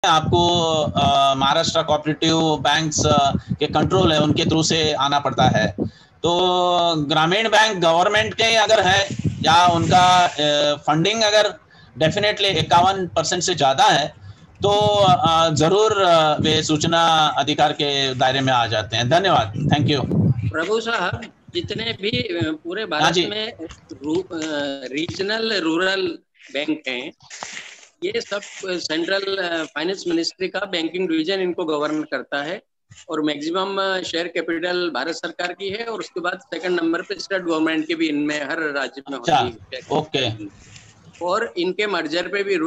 आपको Maharashtra cooperative banks के control है, उनके थ्रू से आना पड़ता है। तो ग्रामीण बैंक गवर्नमेंट के अगर है या उनका फंडिंग अगर डेफिनेटली 51% से ज़्यादा है तो ज़रूर वे सूचना अधिकार के दायरे में आ जाते हैं। धन्यवाद, थैंक यू। प्रभु साहब, जितने भी पूरे भारत में रीजनल रूरल बैंक हैं, ये सब सेंट्रल फाइनेंस मिनिस्ट्री का बैंकिंग डिवीजन इनको गवर्न करता है और मैक्सिमम शेयर कैपिटल भारत सरकार की है और उसके बाद सेकंड नंबर पे स्टेट गवर्नमेंट की भी इनमें हर राज्य में होती है। ओके। और इनके मर्जर पे भी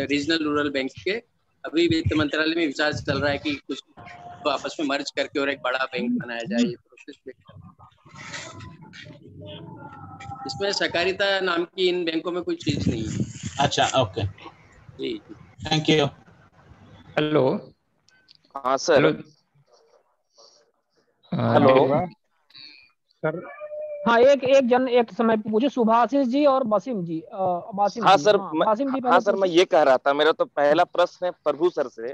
रीजनल रूरल बैंक के अभी वित्त मंत्रालय में विचार चल रहा है कि कुछ तो आपस में मर्ज करके और एक बड़ा बैंक बनाया जाए। ये प्रोसेस पे इसमें सहकारिता नाम की इन बैंकों में कोई चीज नहीं है। अच्छा, ओके जी, थैंक यू। हेलो। हाँ सर। Hello sir. हाँ, एक समय पे पूछे सुभाषिष जी और वसीम जी। हाँ सर, हाँ सर, मैं ये कह रहा था, मेरा तो पहला प्रश्न है प्रभु सर से।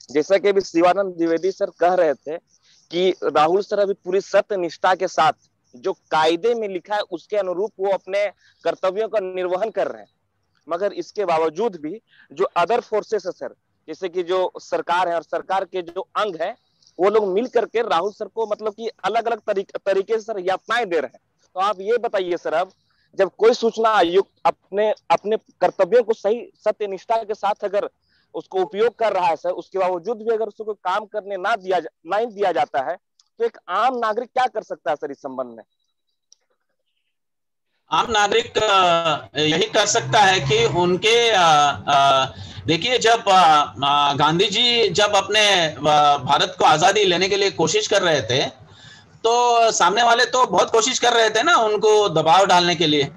जैसा कि अभी शिवानंद द्विवेदी सर कह रहे थे कि राहुल सर अभी पूरी सत्य निष्ठा के साथ जो कायदे में लिखा है उसके अनुरूप वो अपने कर्तव्यों का निर्वहन कर रहे हैं, मगर इसके बावजूद भी जो अदर फोर्सेस है सर, जैसे कि जो सरकार है और सरकार के जो अंग है, वो लोग मिल करके राहुल सर को मतलब कि अलग अलग तरीके से सर यातनाएं दे रहे हैं। तो आप ये बताइए सर, अब जब कोई सूचना आयुक्त अपने अपने कर्तव्यों को सही सत्य निष्ठा के साथ अगर उसको उपयोग कर रहा है सर, उसके बावजूद भी अगर उसको काम करने नहीं दिया जाता है, तो एक आम नागरिक क्या कर सकता है सर इस संबंध में? आम नागरिक यही कर सकता है कि उनके देखिए, जब गांधी जी जब अपने भारत को आजादी लेने के लिए कोशिश कर रहे थे तो सामने वाले तो बहुत कोशिश कर रहे थे ना उनको दबाव डालने के लिए।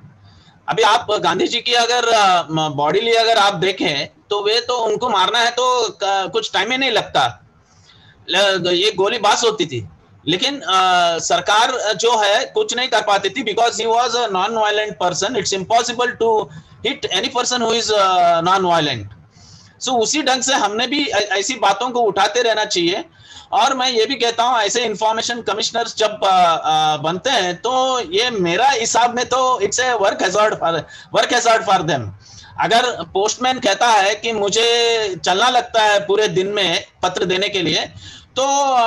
अभी आप गांधी जी की अगर बॉडी अगर आप देखें तो वे तो उनको मारना है तो कुछ टाइम ही नहीं लगता, ये गोली बास होती थी। लेकिन सरकार जो है कुछ नहीं कर पाती थी because he was a non violent person. It's impossible to hit any person who is non violent. So उसी ढंग से हमने भी ऐसी बातों को उठाते रहना चाहिए। और मैं ये भी कहता हूँ, ऐसे इंफॉर्मेशन कमिश्नर्स जब बनते हैं तो ये मेरा हिसाब में तो it's a work hazard for them. अगर पोस्टमैन कहता है कि मुझे चलना लगता है पूरे दिन में पत्र देने के लिए, तो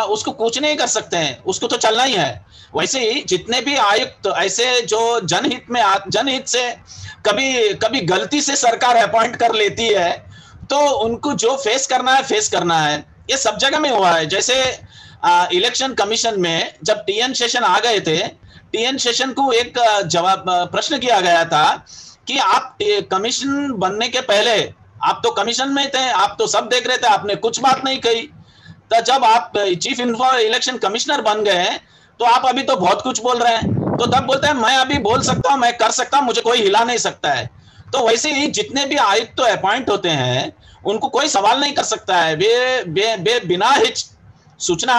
उसको कुछ नहीं कर सकते हैं, उसको तो चलना ही है। वैसे ही जितने भी आयुक्त ऐसे जो जनहित से कभी गलती से सरकार अपॉइंट कर लेती है तो उनको जो फेस करना है। ये सब जगह में हुआ है। जैसे इलेक्शन कमीशन में जब टीएन शेषन आ गए थे, टीएन शेषन को एक प्रश्न किया गया था कि आप कमीशन बनने के पहले आप तो कमीशन में थे, आप तो सब देख रहे थे, आपने कुछ बात नहीं कही। तो जब आप चीफ इलेक्शन कमिश्नर बन गए तो आप अभी तो बहुत कुछ बोल रहे हैं। तो तब बोलते हैं मैं अभी बोल सकता हूं, मैं कर सकता हूं, मुझे कोई हिला नहीं सकता है। तो वैसे ही जितने भी आयुक्त तो अपॉइंट होते हैं उनको कोई सवाल नहीं कर सकता है। वे बिना हिच सूचना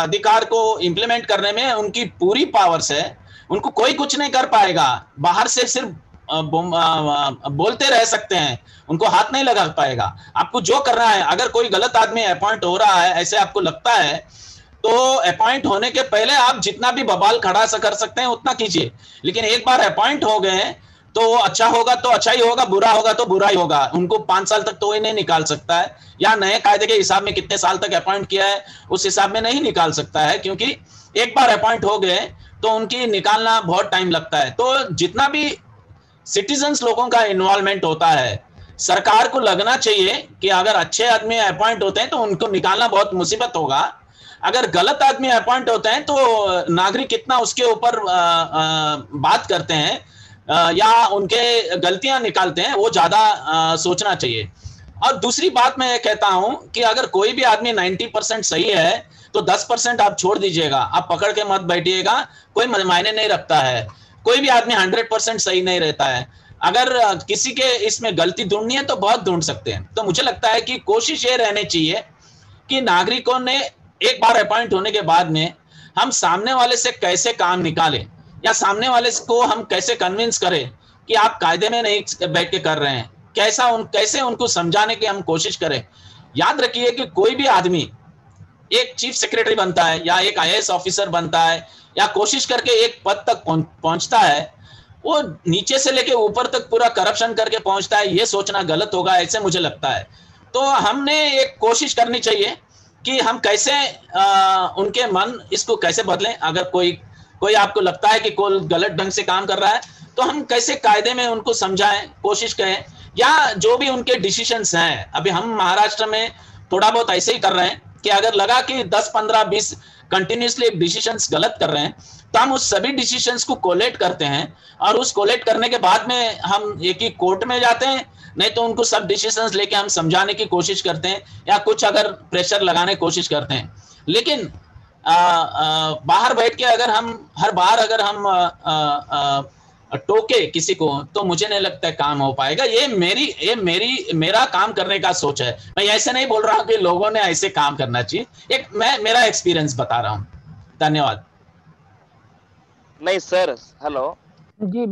अधिकार को इंप्लीमेंट करने में उनकी पूरी पावर्स है, उनको कोई कुछ नहीं कर पाएगा। बाहर से सिर्फ बोलते रह सकते हैं, उनको हाथ नहीं लगा पाएगा। आपको जो करना है, अगर कोई गलत आदमी अपॉइंट हो रहा है ऐसे आपको लगता है तो अपॉइंट होने के पहले आप जितना भी बवाल खड़ा कर सकते हैं उतना कीजिए। लेकिन एक बार अपॉइंट हो गए तो अच्छा होगा तो अच्छा ही होगा, बुरा होगा तो बुरा ही होगा। उनको 5 साल तक तो ही नहीं निकाल सकता है, या नए कायदे के हिसाब में कितने साल तक अपॉइंट किया है उस हिसाब में नहीं निकाल सकता है, क्योंकि एक बार अपॉइंट हो गए तो उनकी निकालना बहुत टाइम लगता है। तो जितना भी सिटीजन्स लोगों का इन्वॉल्वमेंट होता है, सरकार को लगना चाहिए कि अगर अच्छे आदमी अपॉइंट होते हैं तो उनको निकालना बहुत मुसीबत होगा। अगर गलत आदमी अपॉइंट होते हैं तो नागरिक कितना उसके ऊपर बात करते हैं या उनके गलतियां निकालते हैं, वो ज्यादा सोचना चाहिए। और दूसरी बात मैं ये कहता हूं कि अगर कोई भी आदमी 90% सही है तो 10% आप छोड़ दीजिएगा, आप पकड़ के मत बैठिएगा, कोई मायने नहीं रखता है। कोई भी आदमी 100% सही नहीं रहता है। अगर किसी के इसमें गलती ढूंढनी है तो बहुत ढूंढ सकते हैं। तो मुझे लगता है कि कोशिश ये रहनी चाहिए कि नागरिकों ने एक बार अपॉइंट होने के बाद में हम सामने वाले से कैसे काम निकालें, या सामने वाले को हम कैसे कन्विंस करें कि आप कायदे में नहीं बैठ के कर रहे हैं, कैसे उनको समझाने की हम कोशिश करें। याद रखिए कि कोई भी आदमी एक चीफ सेक्रेटरी बनता है या एक आईएएस ऑफिसर बनता है या कोशिश करके एक पद तक पहुंचता है, वो नीचे से लेके ऊपर तक पूरा करप्शन करके पहुंचता है, ये सोचना गलत होगा, ऐसे मुझे लगता है। तो हमने एक कोशिश करनी चाहिए कि हम कैसे उनके मन इसको कैसे बदलें। अगर कोई आपको लगता है कि कोई गलत ढंग से काम कर रहा है, तो हम कैसे कायदे में उनको समझाएं, कोशिश करें, या जो भी उनके डिसीजंस हैं। अभी हम महाराष्ट्र में थोड़ा बहुत ऐसे ही कर रहे हैं कि अगर लगा कि 10, 15, 20 कंटिन्यूसली डिसीजंस गलत कर रहे हैं, तो हम उस सभी डिसीजंस को कोलेट करते हैं और उस कोलेट करने के बाद में हम एक ही कोर्ट में जाते हैं, नहीं तो उनको सब डिसीजंस लेके हम समझाने की कोशिश करते हैं या कुछ अगर प्रेशर लगाने की कोशिश करते हैं। लेकिन बाहर बैठ के अगर हम हर बार अगर हम टोके किसी को, तो मुझे नहीं लगता काम हो पाएगा। ये मेरा काम करने का सोच है। मैं ऐसे नहीं बोल रहा हूं कि लोगों ने ऐसे काम करना चाहिए, मैं मेरा एक्सपीरियंस बता रहा हूं। धन्यवाद। नहीं सर, हेलो जी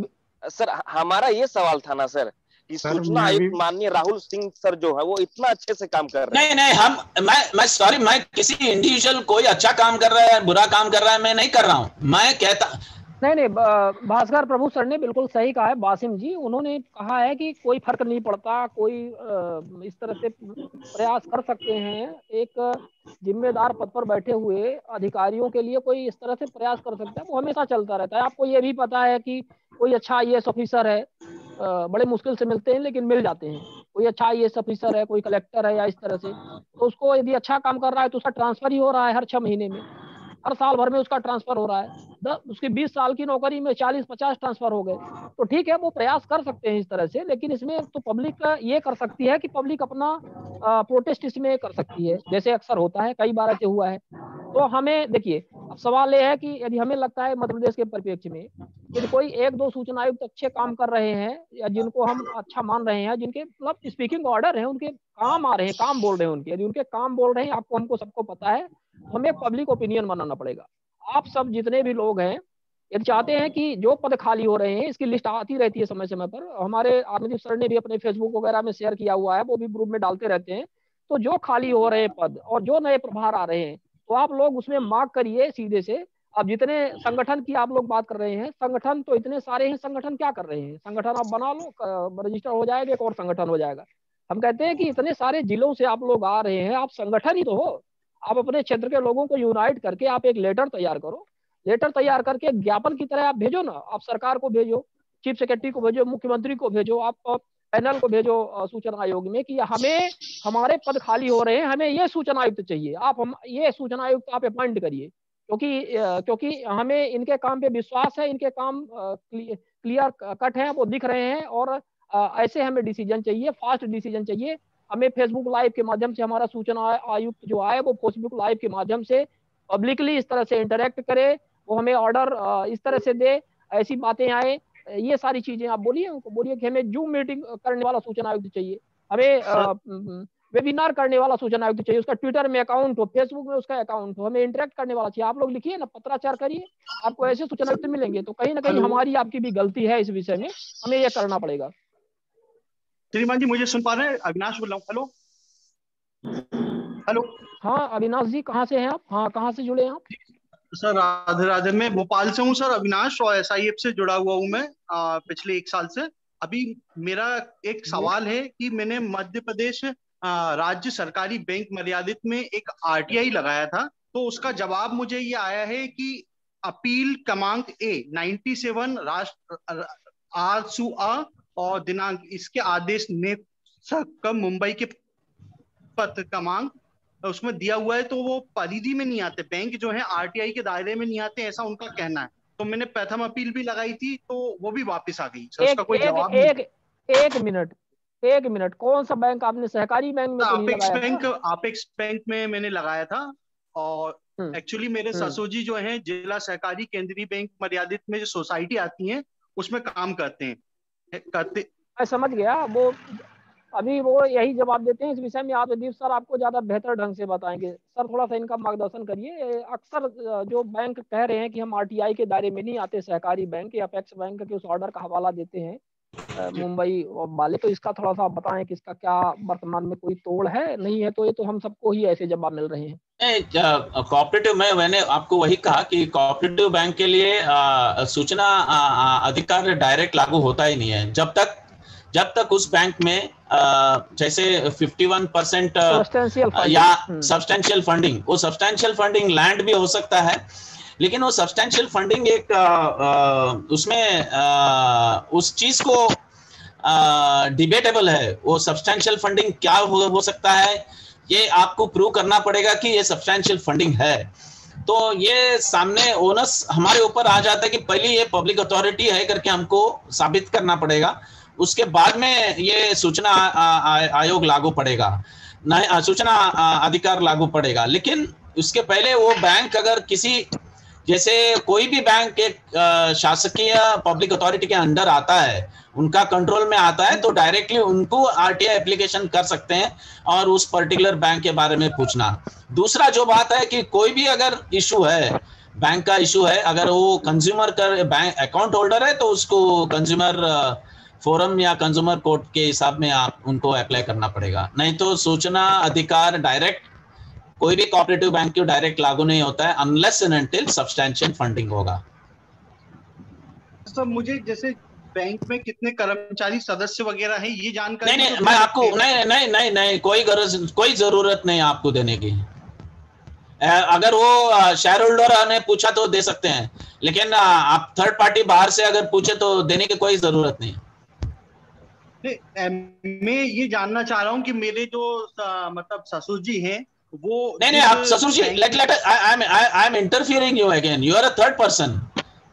सर, हमारा ये सवाल था ना सर कि सूचना आयुक्त माननीय राहुल सिंह सर जो है वो इतना अच्छे से काम कर रहे हैं। नहीं, मैं सॉरी, मैं किसी इंडिविजुअल कोई अच्छा काम कर रहा है बुरा काम कर रहा है मैं नहीं कर रहा हूं। मैं कहता नहीं, भास्कर प्रभु सर ने बिल्कुल सही कहा है। बासिम जी, उन्होंने कहा है कि कोई फर्क नहीं पड़ता, कोई इस तरह से प्रयास कर सकते हैं। एक जिम्मेदार पद पर बैठे हुए अधिकारियों के लिए कोई इस तरह से प्रयास कर सकता है, वो हमेशा चलता रहता है। आपको ये भी पता है कि कोई अच्छा आईएएस ऑफिसर है, बड़े मुश्किल से मिलते हैं लेकिन मिल जाते हैं। कोई अच्छा आईएएस ऑफिसर है, कोई कलेक्टर है या इस तरह से, तो उसको यदि अच्छा काम कर रहा है तो उसका ट्रांसफर ही हो रहा है हर 6 महीने में, हर साल भर में उसका ट्रांसफर हो रहा है। उसकी 20 साल की नौकरी में 40-50 ट्रांसफर हो गए। तो ठीक है, वो प्रयास कर सकते हैं इस तरह से, लेकिन इसमें तो पब्लिक ये कर सकती है कि पब्लिक अपना प्रोटेस्ट इसमें कर सकती है, जैसे अक्सर होता है, कई बार ऐसे हुआ है। तो हमें देखिए, अब सवाल ये है कि यदि हमें लगता है मध्य प्रदेश के परिप्रेक्ष्य में यदि कोई 1-2 सूचना आयुक्त अच्छे काम कर रहे हैं या जिनको हम अच्छा मान रहे हैं, जिनके मतलब स्पीकिंग ऑर्डर है, उनके काम आ रहे हैं, काम बोल रहे हैं उनके, यदि उनके काम बोल रहे हैं, आपको हमको सबको पता है, तो हमें पब्लिक ओपिनियन बनाना पड़ेगा। आप सब जितने भी लोग हैं, यदि चाहते हैं कि जो पद खाली हो रहे हैं, इसकी लिस्ट आती रहती है समय समय पर, हमारे आनंदीप सर ने भी अपने फेसबुक वगैरह में शेयर किया हुआ है, वो भी ग्रुप में डालते रहते हैं। तो जो खाली हो रहे हैं पद और जो नए प्रभार आ रहे हैं, तो आप लोग उसमें मार्क करिए सीधे से। अब जितने संगठन की आप लोग बात कर रहे हैं, संगठन तो इतने सारे हैं, संगठन क्या कर रहे हैं? संगठन आप बना लो, रजिस्टर हो जाएगा, एक और संगठन हो जाएगा। हम कहते हैं कि इतने सारे जिलों से आप लोग आ रहे हैं, आप संगठन ही तो हो। आप अपने क्षेत्र के लोगों को यूनाइट करके आप एक लेटर तैयार करो, लेटर तैयार करके ज्ञापन की तरह आप भेजो ना, आप सरकार को भेजो, चीफ सेक्रेटरी को भेजो, मुख्यमंत्री को भेजो, आप पैनल को भेजो सूचना आयोग में कि हमें हमारे पद खाली हो रहे हैं, हमें ये सूचना आयुक्त चाहिए, आप हम ये सूचना आयुक्त आप अपॉइंट करिए, क्योंकि हमें इनके काम पे विश्वास है, इनके काम क्लियर कट है, वो दिख रहे हैं, और ऐसे हमें डिसीजन चाहिए, फास्ट डिसीजन चाहिए। हमें फेसबुक लाइव के माध्यम से हमारा सूचना आयुक्त जो आए, वो फेसबुक लाइव के माध्यम से पब्लिकली इस तरह से इंटरेक्ट करे, वो हमें ऑर्डर इस तरह से दे, ऐसी बातें आए, ये सारी चीजें आप बोलिए उनको, बोलिए कि हमें जूम मीटिंग करने वाला सूचना आयुक्त चाहिए, हमें वेबिनार करने वाला सूचना आयुक्त चाहिए, उसका ट्विटर में अकाउंट हो, फेसबुक में उसका अकाउंट हो, हमें इंटरेक्ट करने वाला चाहिए। आप लोग लिखिए ना, पत्राचार करिए, आपको ऐसे सूचना आयुक्त मिलेंगे। तो कहीं ना कहीं हमारी आपकी भी गलती है इस विषय में, हमें यह करना पड़ेगा। श्रीमान जी, मुझे सुन पा रहे हैं? अविनाश बोल रहा हूँ। Hello hello. हाँ अविनाश जी, कहाँ से हैं आप? हाँ, कहाँ से जुड़े हैं आप? सर राधे राधे, मैं भोपाल से हूँ सर, अविनाश, और SIF से जुड़ा हुआ हूँ मैं पिछले 1 साल से। अभी मेरा एक सवाल है कि मैंने मध्य प्रदेश राज्य सरकारी बैंक मर्यादित में एक RTI लगाया था, तो उसका जवाब मुझे ये आया है कि अपील क्रमांक A97 राष्ट्र और दिनांक इसके आदेश ने मुंबई के पत्र क्रमांक उसमें दिया हुआ है, तो वो परिधि में नहीं आते, बैंक जो है RTI के दायरे में नहीं आते, ऐसा उनका कहना है। तो मैंने प्रथम अपील भी लगाई थी, तो वो भी वापस आ गई। उसका कोई जवाब नहीं। एक मिनट, कौन सा बैंक आपने? सहकारी बैंक में तो नहीं लगाया? अपेक्स बैंक में मैंने लगाया था, और एक्चुअली मेरे ससुर जी जो है जिला सहकारी केंद्रीय बैंक मर्यादित में जो सोसाइटी आती है उसमें काम करते हैं। मैं समझ गया, वो अभी वो यही जवाब देते हैं इस विषय में। आदित्य सर आपको ज्यादा बेहतर ढंग से बताएंगे। सर थोड़ा सा इनका मार्गदर्शन करिए। अक्सर जो बैंक कह रहे हैं कि हम RTI के दायरे में नहीं आते, सहकारी बैंक या अपेक्स बैंक के उस ऑर्डर का हवाला देते हैं मुंबई वाले, तो इसका थोड़ा सा आप बताएं कि इसका क्या वर्तमान में कोई तोड़ है, नहीं है तो ये तो हम सबको ही ऐसे जवाब मिल रहे हैं। कोऑपरेटिव में मैंने आपको वही कहा कि कोऑपरेटिव बैंक के लिए सूचना अधिकार डायरेक्ट लागू होता ही नहीं है जब तक उस बैंक में जैसे 51% या सब्सटेंशियल फंडिंग, वो सब्सटेंशियल फंडिंग लैंड भी हो सकता है, लेकिन वो सब्सटेंशियल फंडिंग एक उसमें उस चीज को डिबेटेबल है। वो सब्सटेंशियल फंडिंग क्या हो सकता है, ये आपको प्रूव करना पड़ेगा कि ये सब्सटेंशियल फंडिंग है। तो ये सामने ओनस हमारे ऊपर आ जाता है कि पहले ये पब्लिक अथॉरिटी है करके हमको साबित करना पड़ेगा, उसके बाद में ये सूचना आयोग लागू पड़ेगा, नहीं सूचना अधिकार लागू पड़ेगा। लेकिन उसके पहले वो बैंक अगर किसी, जैसे कोई भी बैंक एक शासकीय पब्लिक अथॉरिटी के अंडर आता है, उनका कंट्रोल में आता है, तो डायरेक्टली उनको आरटीआई एप्लीकेशन कर सकते हैं और उस पर्टिकुलर बैंक के बारे में पूछना। दूसरा जो बात है कि कोई भी अगर इशू है, बैंक का इशू है, अगर वो कंज्यूमर कर बैंक अकाउंट होल्डर है तो उसको कंज्यूमर फोरम या कंज्यूमर कोर्ट के हिसाब में आप उनको अप्लाई करना पड़ेगा, नहीं तो सूचना अधिकार डायरेक्ट कोई भी कोऑपरेटिव बैंक को डायरेक्ट लागू नहीं होता है unless and until substantial funding होगा। सर मुझे जैसे बैंक में कितने कर्मचारी सदस्य वगैरह है ये जानकारी नहीं, मैं आपको नहीं कोई जरूरत नहीं आपको देने की। अगर वो शेयर होल्डर ने पूछा तो दे सकते हैं, लेकिन आप थर्ड पार्टी बाहर से अगर पूछे तो देने की कोई जरूरत नहीं। मैं ये जानना चाह रहा हूँ कि मेरे जो मतलब ससुर जी हैं वो नहीं आप ससुर जी I am interfering you again, you are a third person.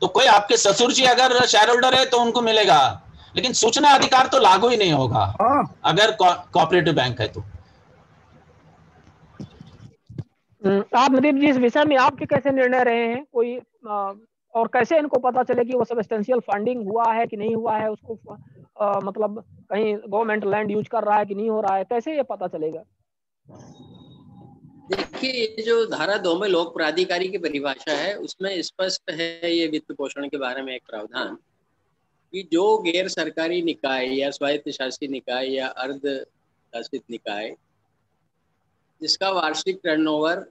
तो कोई आपके ससुर जी अगर शेयर होल्डर है तो उनको मिलेगा, लेकिन सूचना अधिकार तो लागू ही नहीं होगा अगर कोऑपरेटिव बैंक है तो। आप नदीम जी इस विषय में आपके कैसे निर्णय रहे हैं, कोई और कैसे इनको पता चले कि वो सब्सटेंशियल फंडिंग हुआ है कि नहीं हुआ है, उसको मतलब कहीं गवर्नमेंट लैंड यूज कर रहा है कि नहीं हो रहा है, कैसे ये पता चलेगा? देखिए, ये जो धारा 2 में लोक प्राधिकारी की परिभाषा है उसमें स्पष्ट है ये वित्त पोषण के बारे में एक प्रावधान कि जो गैर सरकारी निकाय या स्वायत्त शासी निकाय या अर्ध शासित निकाय जिसका वार्षिक टर्नओवर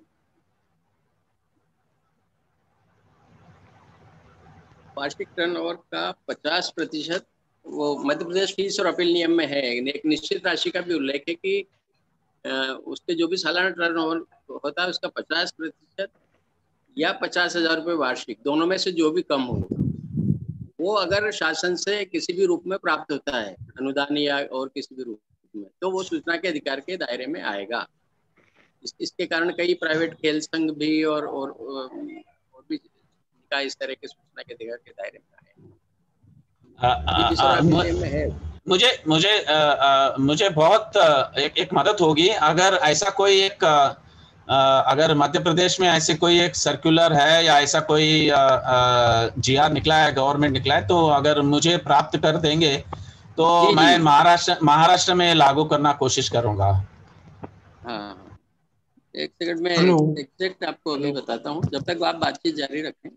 का 50% वो मध्य प्रदेश फीस और अपील नियम में है, एक निश्चित राशि का भी उल्लेख है कि उसके जो भी सालाना टर्नओवर होता है उसका 50% या 50,000 रुपये वार्षिक, दोनों में से जो भी कम हो वो अगर शासन से किसी भी रूप में प्राप्त होता है, अनुदान या और किसी भी रूप में, तो वो सूचना के अधिकार के दायरे में आएगा। इसके कारण कई प्राइवेट खेल संघ भी और भी निकाय इस तरह के सूचना के अधिकार के दायरे में आए। मुझे बहुत एक मदद होगी अगर ऐसा कोई एक अगर मध्य प्रदेश में ऐसे कोई एक सर्कुलर है या ऐसा कोई जीआर निकला है, गवर्नमेंट निकला है, तो अगर मुझे प्राप्त कर देंगे तो मैं महाराष्ट्र में लागू करना कोशिश करूंगा। हाँ, एक सेकंड में एग्जैक्ट आपको अभी बताता हूँ, जब तक आप बातचीत जारी रखें।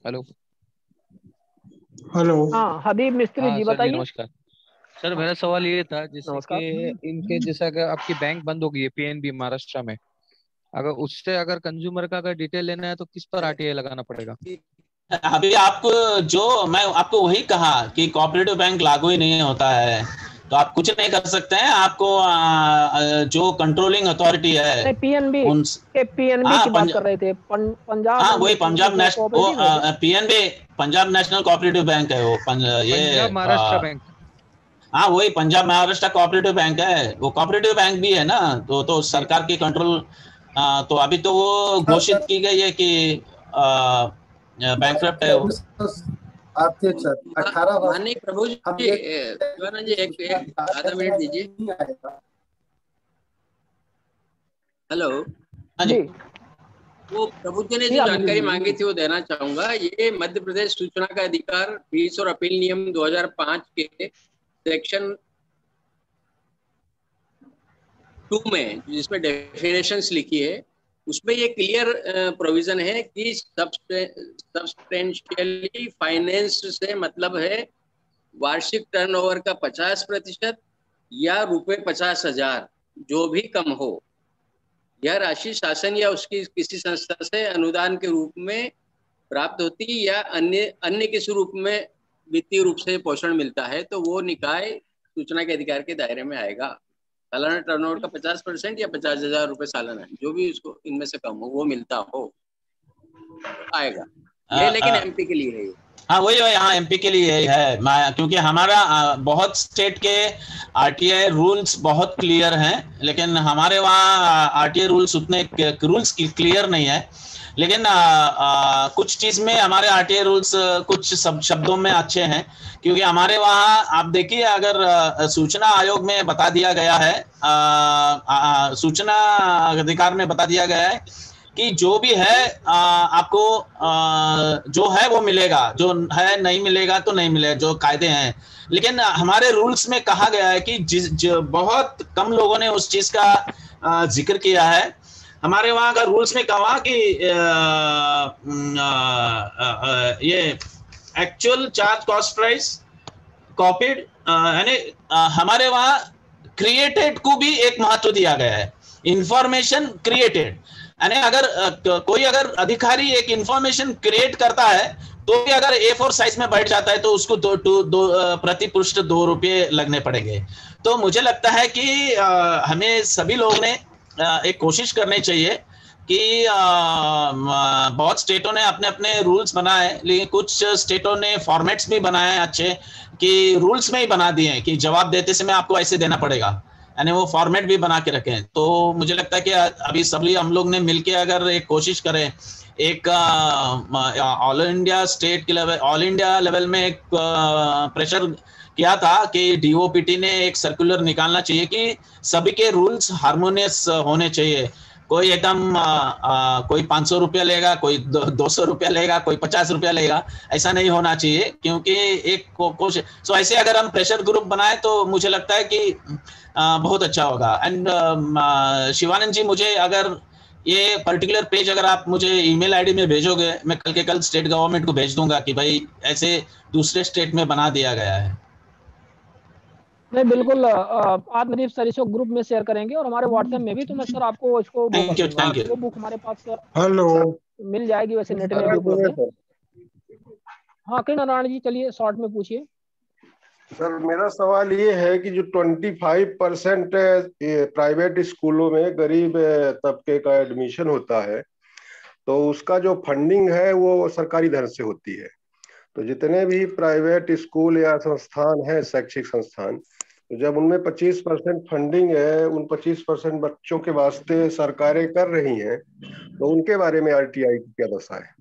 हेलो हाँ, हबीब मिस्त्री जी बताइए। नमस्कार सर, मेरा सवाल ये था जैसे कि इनके जैसे अगर आपकी बैंक बंद हो गई है पीएनबी महाराष्ट्र में, अगर उससे अगर कंज्यूमर का अगर डिटेल लेना है तो किस पर आरटीआई लगाना पड़ेगा? अभी आपको जो मैं आपको वही कहा कि कोऑपरेटिव बैंक लागू ही नहीं होता है, तो आप कुछ नहीं कर सकते हैं। आपको जो कंट्रोलिंग अथॉरिटी है पीएनबी की बात कर रहे थे, पंजाब, हाँ वही Punjab national PNB Punjab national cooperative bank है वो, पंजाब महाराष्ट्र बैंक, हाँ वही पंजाब महाराष्ट्र कोऑपरेटिव बैंक है, वो कोऑपरेटिव बैंक भी है ना, तो सरकार की कंट्रोल। तो अभी तो वो घोषित की गई है कि बैंकक्रप्ट है वो। आपके सर 18 माननीय प्रभु जी, शिवानंद जी एक आधा मिनट दीजिए। हेलो, हाँ जी, वो प्रभु जी ने जो जानकारी मांगी थी वो देना चाहूंगा। ये मध्य प्रदेश सूचना का अधिकार फीस और अपील नियम 2005 के सेक्शन 2 में जिसमें डेफिनेशंस लिखी है उसमें ये क्लियर प्रोविजन है कि सब्सटेंशियली फाइनेंस से मतलब है वार्षिक टर्नओवर का 50% या ₹50,000 जो भी कम हो, यह राशि शासन या उसकी किसी संस्था से अनुदान के रूप में प्राप्त होती या अन्य किसी रूप में वित्तीय रूप से पोषण मिलता है तो वो निकाय सूचना के अधिकार के दायरे में आएगा। सालाना टर्नओवर का 50% या 50,000 रुपए सालाना, जो भी उसको इनमें से कम हो वो मिलता हो आएगा ये। लेकिन एमपी के लिए है ये। हाँ वही हाँ एमपी के लिए है, क्योंकि हमारा बहुत स्टेट के आरटीआई रूल्स बहुत क्लियर हैं, लेकिन हमारे वहाँ आरटीआई रूल्स उतने रूल्स क्लियर नहीं है। लेकिन कुछ चीज में हमारे आरटीआई रूल्स कुछ शब्दों में अच्छे हैं, क्योंकि हमारे वहाँ आप देखिए अगर सूचना आयोग में बता दिया गया है, सूचना अधिकार में बता दिया गया है कि जो भी है आपको जो है वो मिलेगा, जो है नहीं मिलेगा तो नहीं मिलेगा, जो कायदे हैं। लेकिन हमारे रूल्स में कहा गया है कि बहुत कम लोगों ने उस चीज का जिक्र किया है। हमारे वहाँ का रूल्स में कहा कि ये actual charge cost price copied, यानी हमारे वहाँ क्रिएटेड को भी एक महत्व दिया गया है, इंफॉर्मेशन क्रिएटेड। यानी अगर अधिकारी एक इंफॉर्मेशन क्रिएट करता है तो भी अगर A4 साइज में बैठ जाता है तो उसको प्रति पृष्ठ ₹2 लगने पड़ेंगे। तो मुझे लगता है कि हमें सभी लोगों ने एक कोशिश करनी चाहिए कि बहुत स्टेटों ने अपने अपने रूल्स बनाए, लेकिन कुछ स्टेटों ने फॉर्मेट्स भी बनाए अच्छे कि रूल्स में ही बना दिए हैं कि जवाब देते समय आपको ऐसे देना पड़ेगा, यानी वो फॉर्मेट भी बना के रखें। तो मुझे लगता है कि अभी सभी हम लोग ने मिलके अगर एक कोशिश करें, एक ऑल इंडिया स्टेट के लेवल, ऑल इंडिया लेवल में एक प्रेशर किया था कि डीओपीटी ने एक सर्कुलर निकालना चाहिए कि सभी के रूल्स हार्मोनियस होने चाहिए। कोई एकदम कोई 500 रुपया लेगा, कोई 200 रुपया लेगा, कोई 50 रुपया लेगा, ऐसा नहीं होना चाहिए। क्योंकि एक कोशिश सो ऐसे अगर हम प्रेशर ग्रुप बनाए तो मुझे लगता है कि बहुत अच्छा होगा। एंड शिवानंद जी, मुझे अगर ये पर्टिकुलर पेज अगर आप मुझे ईमेल आईडी में भेजोगे, मैं कल के कल स्टेट गवर्नमेंट को भेज दूंगा कि भाई ऐसे दूसरे स्टेट में बना दिया गया है। नहीं बिल्कुल, आप मेरी सर इसको ग्रुप में शेयर करेंगे और हमारे व्हाट्सएप में भी, तो मैं सर आपको इसको थैंक यू। वो बुक हमारे पास हेलो मिल जाएगी, वैसे नेट में भी उपलब्ध है। हाँ किरण नारायण जी, चलिए शॉर्ट में पूछिए। सर मेरा सवाल ये है कि जो 25% प्राइवेट स्कूलों में गरीब तबके का एडमिशन होता है तो उसका जो फंडिंग है वो सरकारी धन से होती है। तो जितने भी प्राइवेट स्कूल या संस्थान है, शैक्षिक संस्थान, तो जब उनमें 25% फंडिंग है, उन 25% बच्चों के वास्ते सरकारें कर रही हैं, तो उनके बारे में आरटीआई की क्या दशा है?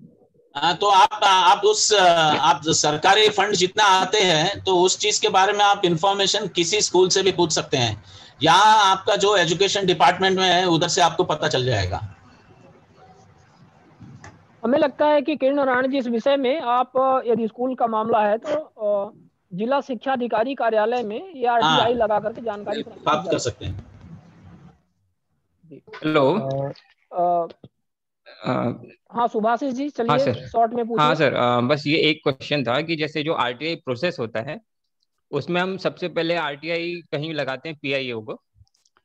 तो आप सरकारी फंड जितना आते हैं तो उस चीज के बारे में आप इंफॉर्मेशन किसी स्कूल से भी पूछ सकते हैं, या आपका जो एजुकेशन डिपार्टमेंट में है उधर से आपको पता चल जाएगा। हमें लगता है कि किरण नारायण जी, इस विषय में आप यदि स्कूल का मामला है तो जिला शिक्षा अधिकारी कार्यालय में ये आरटीआई लगा करके जानकारी प्राप्त कर सकते हैं। हेलो हाँ सुभाषिष जी, चलिए शॉर्ट में पूछिए। हाँ सर, बस ये एक क्वेश्चन था कि जैसे जो आरटीआई प्रोसेस होता है उसमें हम सबसे पहले आरटीआई कहीं लगाते हैं पीआईओ को,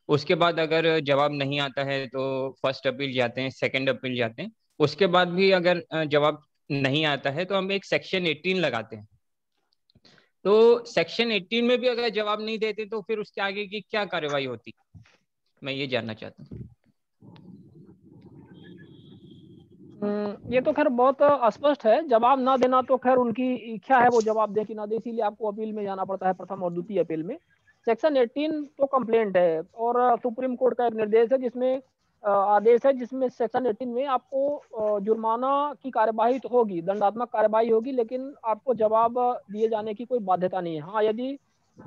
उसके बाद अगर जवाब नहीं आता है तो फर्स्ट अपील जाते हैं, सेकंड अपील जाते हैं, उसके बाद भी अगर जवाब नहीं आता है तो हम एक सेक्शन 18 लगाते हैं। तो सेक्शन 18 में भी अगर जवाब नहीं देते तो फिर उसके आगे की क्या कार्रवाई होती, मैं ये जानना चाहता हूँ। ये तो खैर बहुत स्पष्ट है, जवाब ना देना तो खैर उनकी इच्छा है, वो जवाब दे कि ना दे, इसीलिए आपको अपील में जाना पड़ता है, प्रथम और द्वितीय अपील में। सेक्शन 18 तो कंप्लेंट है और सुप्रीम कोर्ट का एक निर्देश है जिसमें आदेश है, जिसमें सेक्शन 18 में आपको जुर्माना की कार्यवाही तो होगी, दंडात्मक कार्यवाही होगी, लेकिन आपको जवाब दिए जाने की कोई बाध्यता नहीं है। हाँ यदि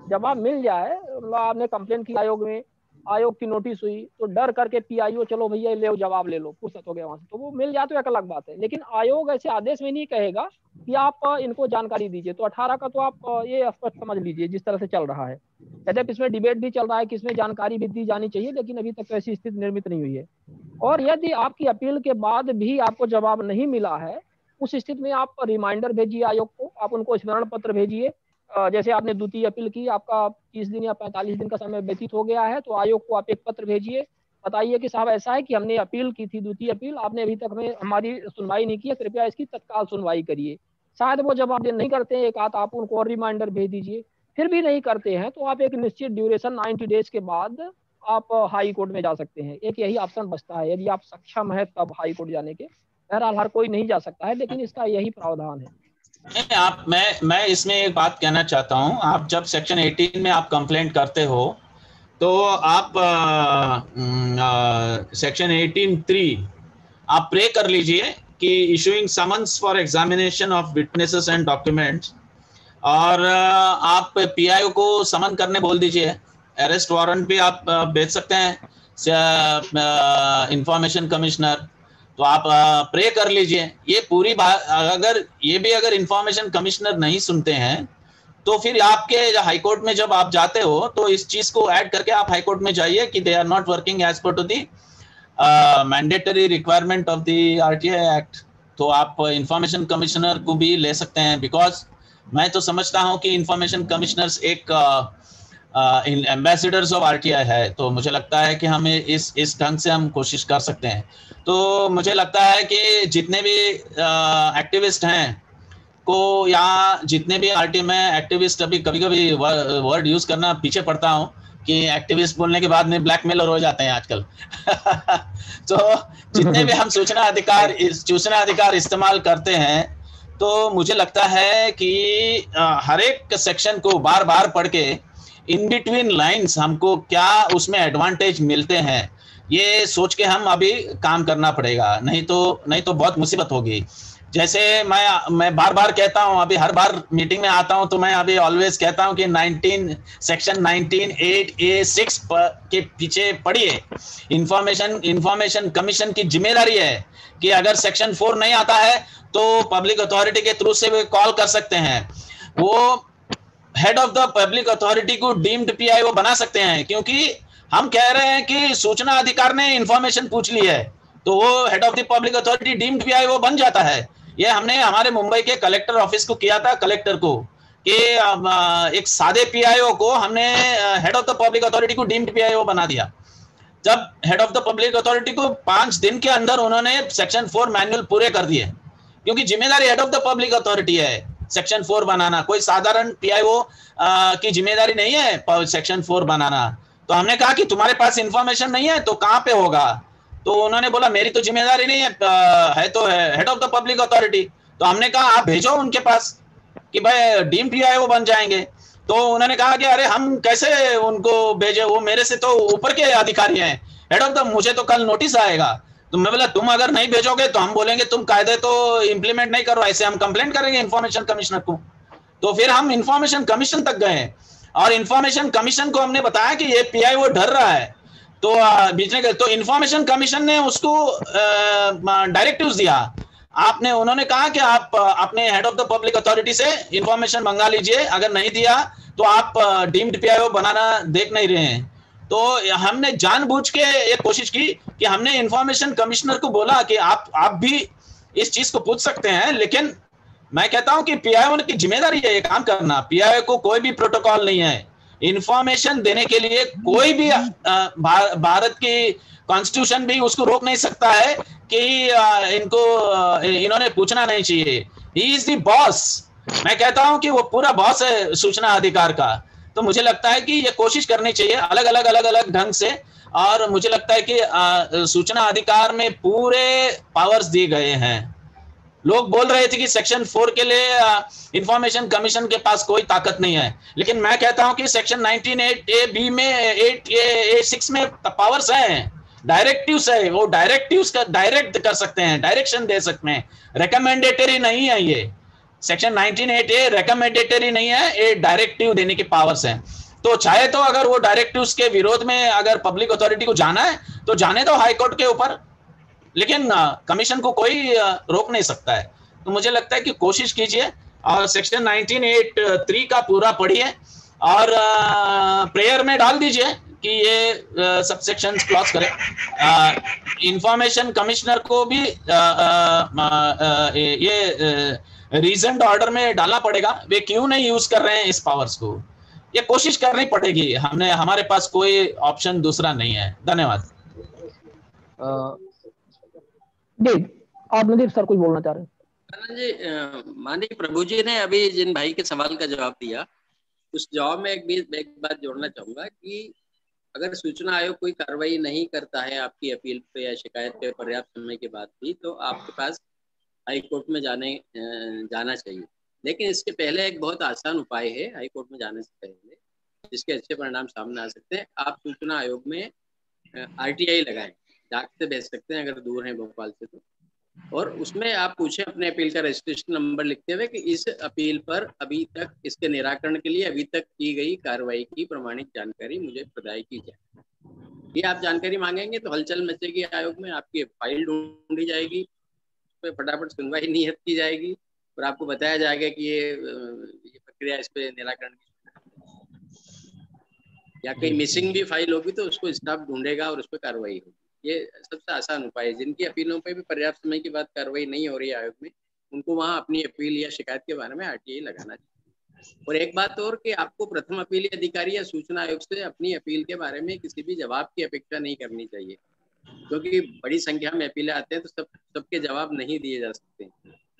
जवाब मिल जाए, आपने कंप्लेंट की आयोग में, आयोग की नोटिस हुई तो डर करके पीआईओ चलो भैया ले जवाब ले लो, फुर्सत हो गया वहां से, तो वो मिल जाए तो एक अलग बात है। लेकिन आयोग ऐसे आदेश में नहीं कहेगा कि आप इनको जानकारी दीजिए। तो 18 का तो आप ये स्पष्ट समझ लीजिए जिस तरह से चल रहा है। यद्यपि इसमें डिबेट भी चल रहा है कि इसमें जानकारी भी दी जानी चाहिए, लेकिन अभी तक ऐसी स्थिति निर्मित नहीं हुई है। और यदि आपकी अपील के बाद भी आपको जवाब नहीं मिला है, उस स्थिति में आप रिमाइंडर भेजिए आयोग को, आप उनको स्मरण पत्र भेजिए जैसे आपने द्वितीय अपील की, आपका 30 दिन या 45 दिन का समय व्यतीत हो गया है, तो आयोग को आप एक पत्र भेजिए, बताइए कि साहब ऐसा है कि हमने अपील की थी, द्वितीय अपील, आपने अभी तक में हमारी सुनवाई नहीं की है, कृपया इसकी तत्काल सुनवाई करिए। शायद वो जब आप नहीं करते हैं, एक आध आप उनको और रिमाइंडर भेज दीजिए। फिर भी नहीं करते हैं तो आप एक निश्चित ड्यूरेशन 90 डेज के बाद आप हाई कोर्ट में जा सकते हैं। एक यही ऑप्शन बचता है, यदि आप सक्षम है तब हाई कोर्ट जाने के। बहरहाल हर कोई नहीं जा सकता है, लेकिन इसका यही प्रावधान है। आप मैं इसमें एक बात कहना चाहता हूं, आप जब सेक्शन 18 में आप कंप्लेंट करते हो तो आप सेक्शन 18(3) आप प्रे कर लीजिए कि issuing summons for examination of witnesses and documents, और आप पीआईओ को समन करने बोल दीजिए। अरेस्ट वारंट भी आप भेज सकते हैं इंफॉर्मेशन कमिश्नर, तो आप प्रे कर लीजिए। ये पूरी बात अगर इंफॉर्मेशन कमिश्नर नहीं सुनते हैं तो फिर आपके हाई कोर्ट में जब आप जाते हो तो इस चीज को ऐड करके आप हाई कोर्ट में जाइए कि they are not working as per to the mandatory requirement of the RTI act. तो आप इंफॉर्मेशन कमिश्नर को भी ले सकते हैं, बिकॉज मैं तो समझता हूं कि इंफॉर्मेशन कमिश्नर्स एक एम्बेसडर्स ऑफ आरटीआई है, तो मुझे लगता है कि हमें इस ढंग से हम कोशिश कर सकते हैं। तो मुझे लगता है कि जितने भी एक्टिविस्ट हैं को, या जितने भी आरटीआई में एक्टिविस्ट, अभी कभी कभी वर्ड यूज करना पीछे पड़ता हूँ कि एक्टिविस्ट बोलने के बाद में ब्लैकमेलर हो जाते हैं आजकल तो जितने भी हम सूचना अधिकार इस्तेमाल करते हैं, तो मुझे लगता है कि हर एक सेक्शन को बार बार पढ़ के इन बिटवीन लाइन्स हमको क्या उसमें एडवांटेज मिलते हैं, ये सोच के हम अभी काम करना पड़ेगा, नहीं तो बहुत मुसीबत होगी। जैसे मैं बार बार कहता हूं, अभी हर बार मीटिंग में आता हूं तो मैं अभी ऑलवेज कहता हूं कि सेक्शन 19(8)(a)(6) के पीछे पढ़िए। इंफॉर्मेशन कमीशन की जिम्मेदारी है कि अगर सेक्शन 4 नहीं आता है तो पब्लिक अथॉरिटी के थ्रू से वे कॉल कर सकते हैं। वो head of the public authority को डीम्ड पीआईओ बना सकते हैं, क्योंकि हम कह रहे हैं कि सूचना अधिकार ने इंफॉर्मेशन पूछ ली है तो वो head of the public authority deemed PIO बन जाता है। ये हमने हमारे मुंबई के कलेक्टर ऑफिस को किया था, कलेक्टर को, कि एक सादे पीआईओ को हमने head of the public authority को डीम्ड पीआईओ बना दिया। जब head of the public authority को 5 दिन के अंदर उन्होंने सेक्शन 4 मैनुअल पूरे कर दिए, क्योंकि जिम्मेदारी head of the public authority है सेक्शन 4 बनाना, कोई साधारण पीआईओ की जिम्मेदारी नहीं है सेक्शन 4 बनाना। तो हमने कहा कि तुम्हारे पास इंफॉर्मेशन नहीं है तो कहां पे होगा, तो उन्होंने बोला मेरी तो जिम्मेदारी नहीं है तो head of the public authority. तो हमने कहा आप भेजो उनके पास कि भाई डीम्ड पीआईओ बन जाएंगे। तो उन्होंने कहा कि अरे हम कैसे उनको भेजे, वो मेरे से तो ऊपर के अधिकारी हैं, हेड ऑफ द, मुझे तो कल नोटिस आएगा। तो मैं बोला तुम अगर नहीं भेजोगे तो हम बोलेंगे तुम कायदे तो इंप्लीमेंट नहीं करो, ऐसे हम कंप्लेंट करेंगे इंफॉर्मेशन कमिश्नर को। तो फिर हम इंफॉर्मेशन कमीशन तक गए और इंफॉर्मेशन कमीशन को हमने बताया कि ये पीआईओ डर रहा है, तो बीच में तो इंफॉर्मेशन कमीशन ने उसको डायरेक्टिव्स दिया। उन्होंने कहा कि आप अपने head of the public authority से इंफॉर्मेशन मंगा लीजिए, अगर नहीं दिया तो आप डीम्ड पीआईओ बनाना देख नहीं रहे हैं। तो हमने जानबूझ के एक कोशिश की कि हमने इंफॉर्मेशन कमिश्नर को बोला कि आप भी इस चीज को पूछ सकते हैं, लेकिन मैं कहता हूं कि पीआईओ की जिम्मेदारी है ये काम करना। पीआईओ को कोई भी प्रोटोकॉल नहीं है, इंफॉर्मेशन देने के लिए कोई भी भारत की कॉन्स्टिट्यूशन भी उसको रोक नहीं सकता है कि इन्होंने पूछना नहीं चाहिए। He is the boss. मैं कहता हूं कि वो पूरा बॉस है सूचना अधिकार का। तो मुझे लगता है कि ये कोशिश करनी चाहिए अलग अलग ढंग से, और मुझे लगता है कि सूचना अधिकार में पूरे पावर्स दिए गए हैं। लोग बोल रहे थे कि सेक्शन 4 के लिए इंफॉर्मेशन कमीशन के पास कोई ताकत नहीं है, लेकिन मैं कहता हूं कि सेक्शन 19(8)(a)(b) में 8(a)(6) में पावर्स हैं, डायरेक्टिव्स है, वो डायरेक्टिव्स का डायरेक्ट कर सकते हैं, डायरेक्शन दे सकते हैं, रिकमेंडेटरी नहीं है। ये सेक्शन 19(8)(a) रिकमेंडेटरी नहीं है, ये डायरेक्टिव देने की पावर्स हैं। तो चाहे तो अगर वो डायरेक्टिव्स के विरोध में अगर पब्लिक अथॉरिटी को जाना है तो जाने दो हाई कोर्ट के ऊपर, लेकिन कमीशन को कोई रोक नहीं सकता है। तो मुझे लगता है कि कोशिश कीजिए और सेक्शन 19(8)(3) का पूरा पढ़िए और प्रेयर में डाल दीजिए कि ये सब सेक्शंस क्लॉज करें। इंफॉर्मेशन कमिश्नर को भी ये रीजनड ऑर्डर में डालना पड़ेगा, वे क्यों नहीं यूज कर रहे हैं इस पावर्स को, ये कोशिश करनी पड़ेगी। हमारे पास कोई ऑप्शन दूसरा नहीं है। धन्यवाद। आप नदीप सर कुछ बोलना चाह रहे हैं? जी, माननीय प्रभु जी ने अभी जिन भाई के सवाल का जवाब दिया, उस जवाब में एक बात जोड़ना चाहूंगा कि अगर सूचना आयोग कोई कार्रवाई नहीं करता है आपकी अपील पे या शिकायत पे पर्याप्त समय के बाद भी, तो आपके पास हाई कोर्ट में जाना चाहिए। लेकिन इसके पहले एक बहुत आसान उपाय है हाई कोर्ट में जाने से पहले, जिसके अच्छे परिणाम सामने आ सकते हैं। आप सूचना आयोग में RTI लगाएं, डाक से भेज सकते हैं अगर दूर हैं भोपाल से तो, और उसमें आप पूछें अपने अपील का रजिस्ट्रेशन नंबर लिखते हुए कि इस अपील पर अभी तक इसके निराकरण के लिए अभी तक की गई कार्रवाई की प्रमाणित जानकारी मुझे प्रदान की जाए। ये आप जानकारी मांगेंगे तो हलचल मचेगी आयोग में, आपकी फाइल ढूंढी जाएगी, उस पर फटाफट सुनवाई नियत की जाएगी और आपको बताया जाएगा कि ये प्रक्रिया इस पे निराकरण की, या कहीं मिसिंग भी फाइल होगी तो उसको स्टाफ ढूंढेगा और उस पर कार्रवाई होगी। ये सबसे आसान उपाय है। जिनकी अपीलों पे भी पर्याप्त समय के बाद कार्रवाई नहीं हो रही है आयोग में, उनको वहां अपनी अपील या शिकायत के बारे में RTI लगाना चाहिए। और एक बात और कि आपको प्रथम अपील अधिकारी या सूचना आयोग से अपनी अपील के बारे में किसी भी जवाब की अपेक्षा नहीं करनी चाहिए, क्योंकि बड़ी संख्या में अपीलें आते हैं तो सबके जवाब नहीं दिए जा सकते।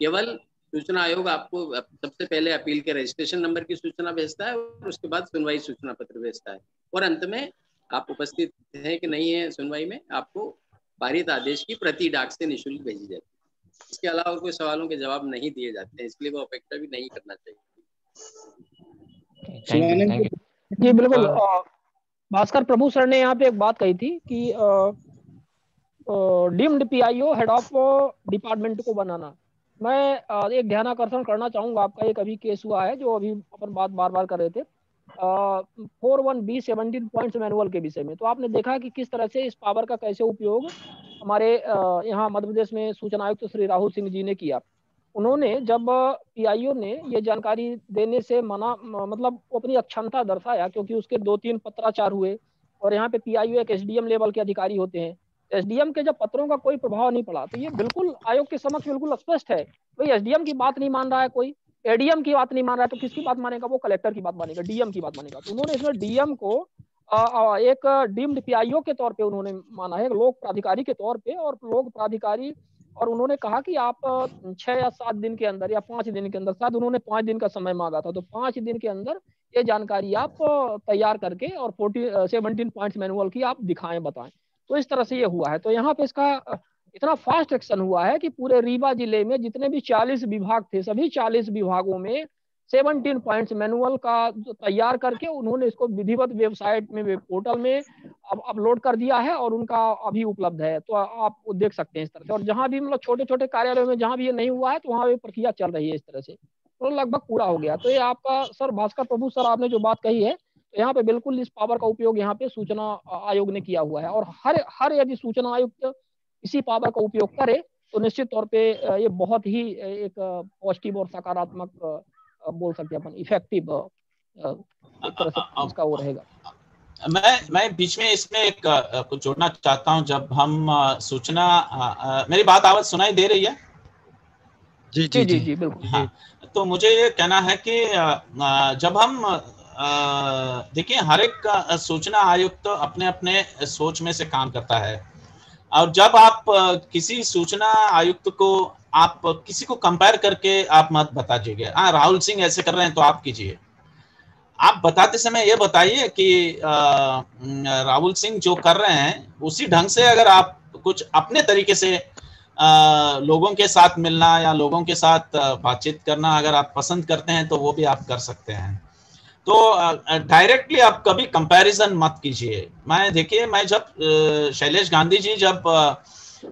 केवल सूचना आयोग आपको सबसे पहले अपील के रजिस्ट्रेशन नंबर की सूचना भेजता है और उसके बाद सुनवाई सूचना पत्र भेजता है, और अंत में आप उपस्थित हैं कि नहीं है सुनवाई में, आपको पारित आदेश की प्रति डाक से निःशुल्क भेजी जाती है। इसके अलावा कोई सवालों के जवाब नहीं दिए जाते हैं, इसलिए वो अपेक्षा भी नहीं करना चाहिए। जी बिल्कुल। भास्कर प्रभु सर ने यहाँ पे एक बात कही थी कि deemed PIO head of department को बनाना। मैं एक ध्यानाकर्षण करना चाहूंगा आपका, एक अभी केस हुआ है जो अभी अपन बात बार बार कर रहे थे 41B 17 पॉइंट्स मैनुअल के विषय में। तो आपने देखा कि किस तरह से इस पावर का कैसे उपयोग हमारे यहाँ मध्य प्रदेश में सूचना आयुक्त श्री राहुल सिंह जी ने किया। उन्होंने जब PIO ने ये जानकारी देने से मना, मतलब अपनी अक्षमता दर्शाया, क्योंकि उसके 2-3 पत्राचार हुए और यहाँ पे PIO एक SDM लेवल के अधिकारी होते हैं, SDM के जब पत्रों का कोई प्रभाव नहीं पड़ा तो ये बिल्कुल आयोग के समक्ष बिल्कुल स्पष्ट है। कोई SDM की बात नहीं मान रहा है, कोई ADM की बात नहीं मान रहा है, तो किसकी बात मानेगा? वो कलेक्टर की बात मानेगा, DM की बात मानेगा। तो उन्होंने इसमें DM को एक डीम्ड PIO के तौर पे उन्होंने माना है, लोक प्राधिकारी के तौर पे, और लोक प्राधिकारी, और उन्होंने कहा कि आप 6 या 7 दिन के अंदर या 5 दिन के अंदर, शायद उन्होंने 5 दिन का समय मांगा था, तो 5 दिन के अंदर ये जानकारी आप तैयार करके और 17 पॉइंट्स मैनुअल की आप दिखाएं, बताएं। तो इस तरह से ये हुआ है। तो यहाँ पे इसका इतना फास्ट एक्शन हुआ है कि पूरे रीवा जिले में जितने भी 40 विभाग थे, सभी 40 विभागों में 17 पॉइंट्स मैनुअल का तैयार करके उन्होंने इसको विधिवत वेबसाइट में, वेब पोर्टल में अब अपलोड कर दिया है और उनका अभी उपलब्ध है। तो आप देख सकते हैं इस तरह से। और जहां भी मतलब छोटे छोटे कार्यालयों में जहां भी ये नहीं हुआ है तो वहां भी प्रक्रिया चल रही है इस तरह से, तो लगभग पूरा हो गया। तो ये आपका सर भास्कर प्रभु सर आपने जो बात कही है, तो यहाँ पे बिल्कुल इस पावर का उपयोग यहाँ पे सूचना आयोग ने किया हुआ है। और हर यदि सूचना आयुक्त इसी पावर का उपयोग करे तो निश्चित तौर पे ये बहुत ही एक पॉजिटिव और सकारात्मक बोल सकते हैं अपन, इफेक्टिव एक तरह से इसका वो रहेगा। मैं बीच में इसमें एक कुछ जोड़ना चाहता हूं। जब हम सूचना, मेरी बात आवाज सुनाई दे रही है? जी जी जी, जी बिल्कुल। हाँ, तो मुझे ये कहना है कि जब हम देखिए, हर एक सूचना आयुक्त तो अपने अपने सोच में से काम करता है, और जब आप किसी सूचना आयुक्त को आप किसी को कंपेयर करके आप मत बताइएगा, हाँ राहुल सिंह ऐसे कर रहे हैं तो आप कीजिए। आप बताते समय ये बताइए कि राहुल सिंह जो कर रहे हैं उसी ढंग से अगर आप कुछ अपने तरीके से लोगों के साथ मिलना या लोगों के साथ बातचीत करना अगर आप पसंद करते हैं तो वो भी आप कर सकते हैं। तो डायरेक्टली आप कभी कंपैरिजन मत कीजिए। मैं जब शैलेश गांधी जी, जब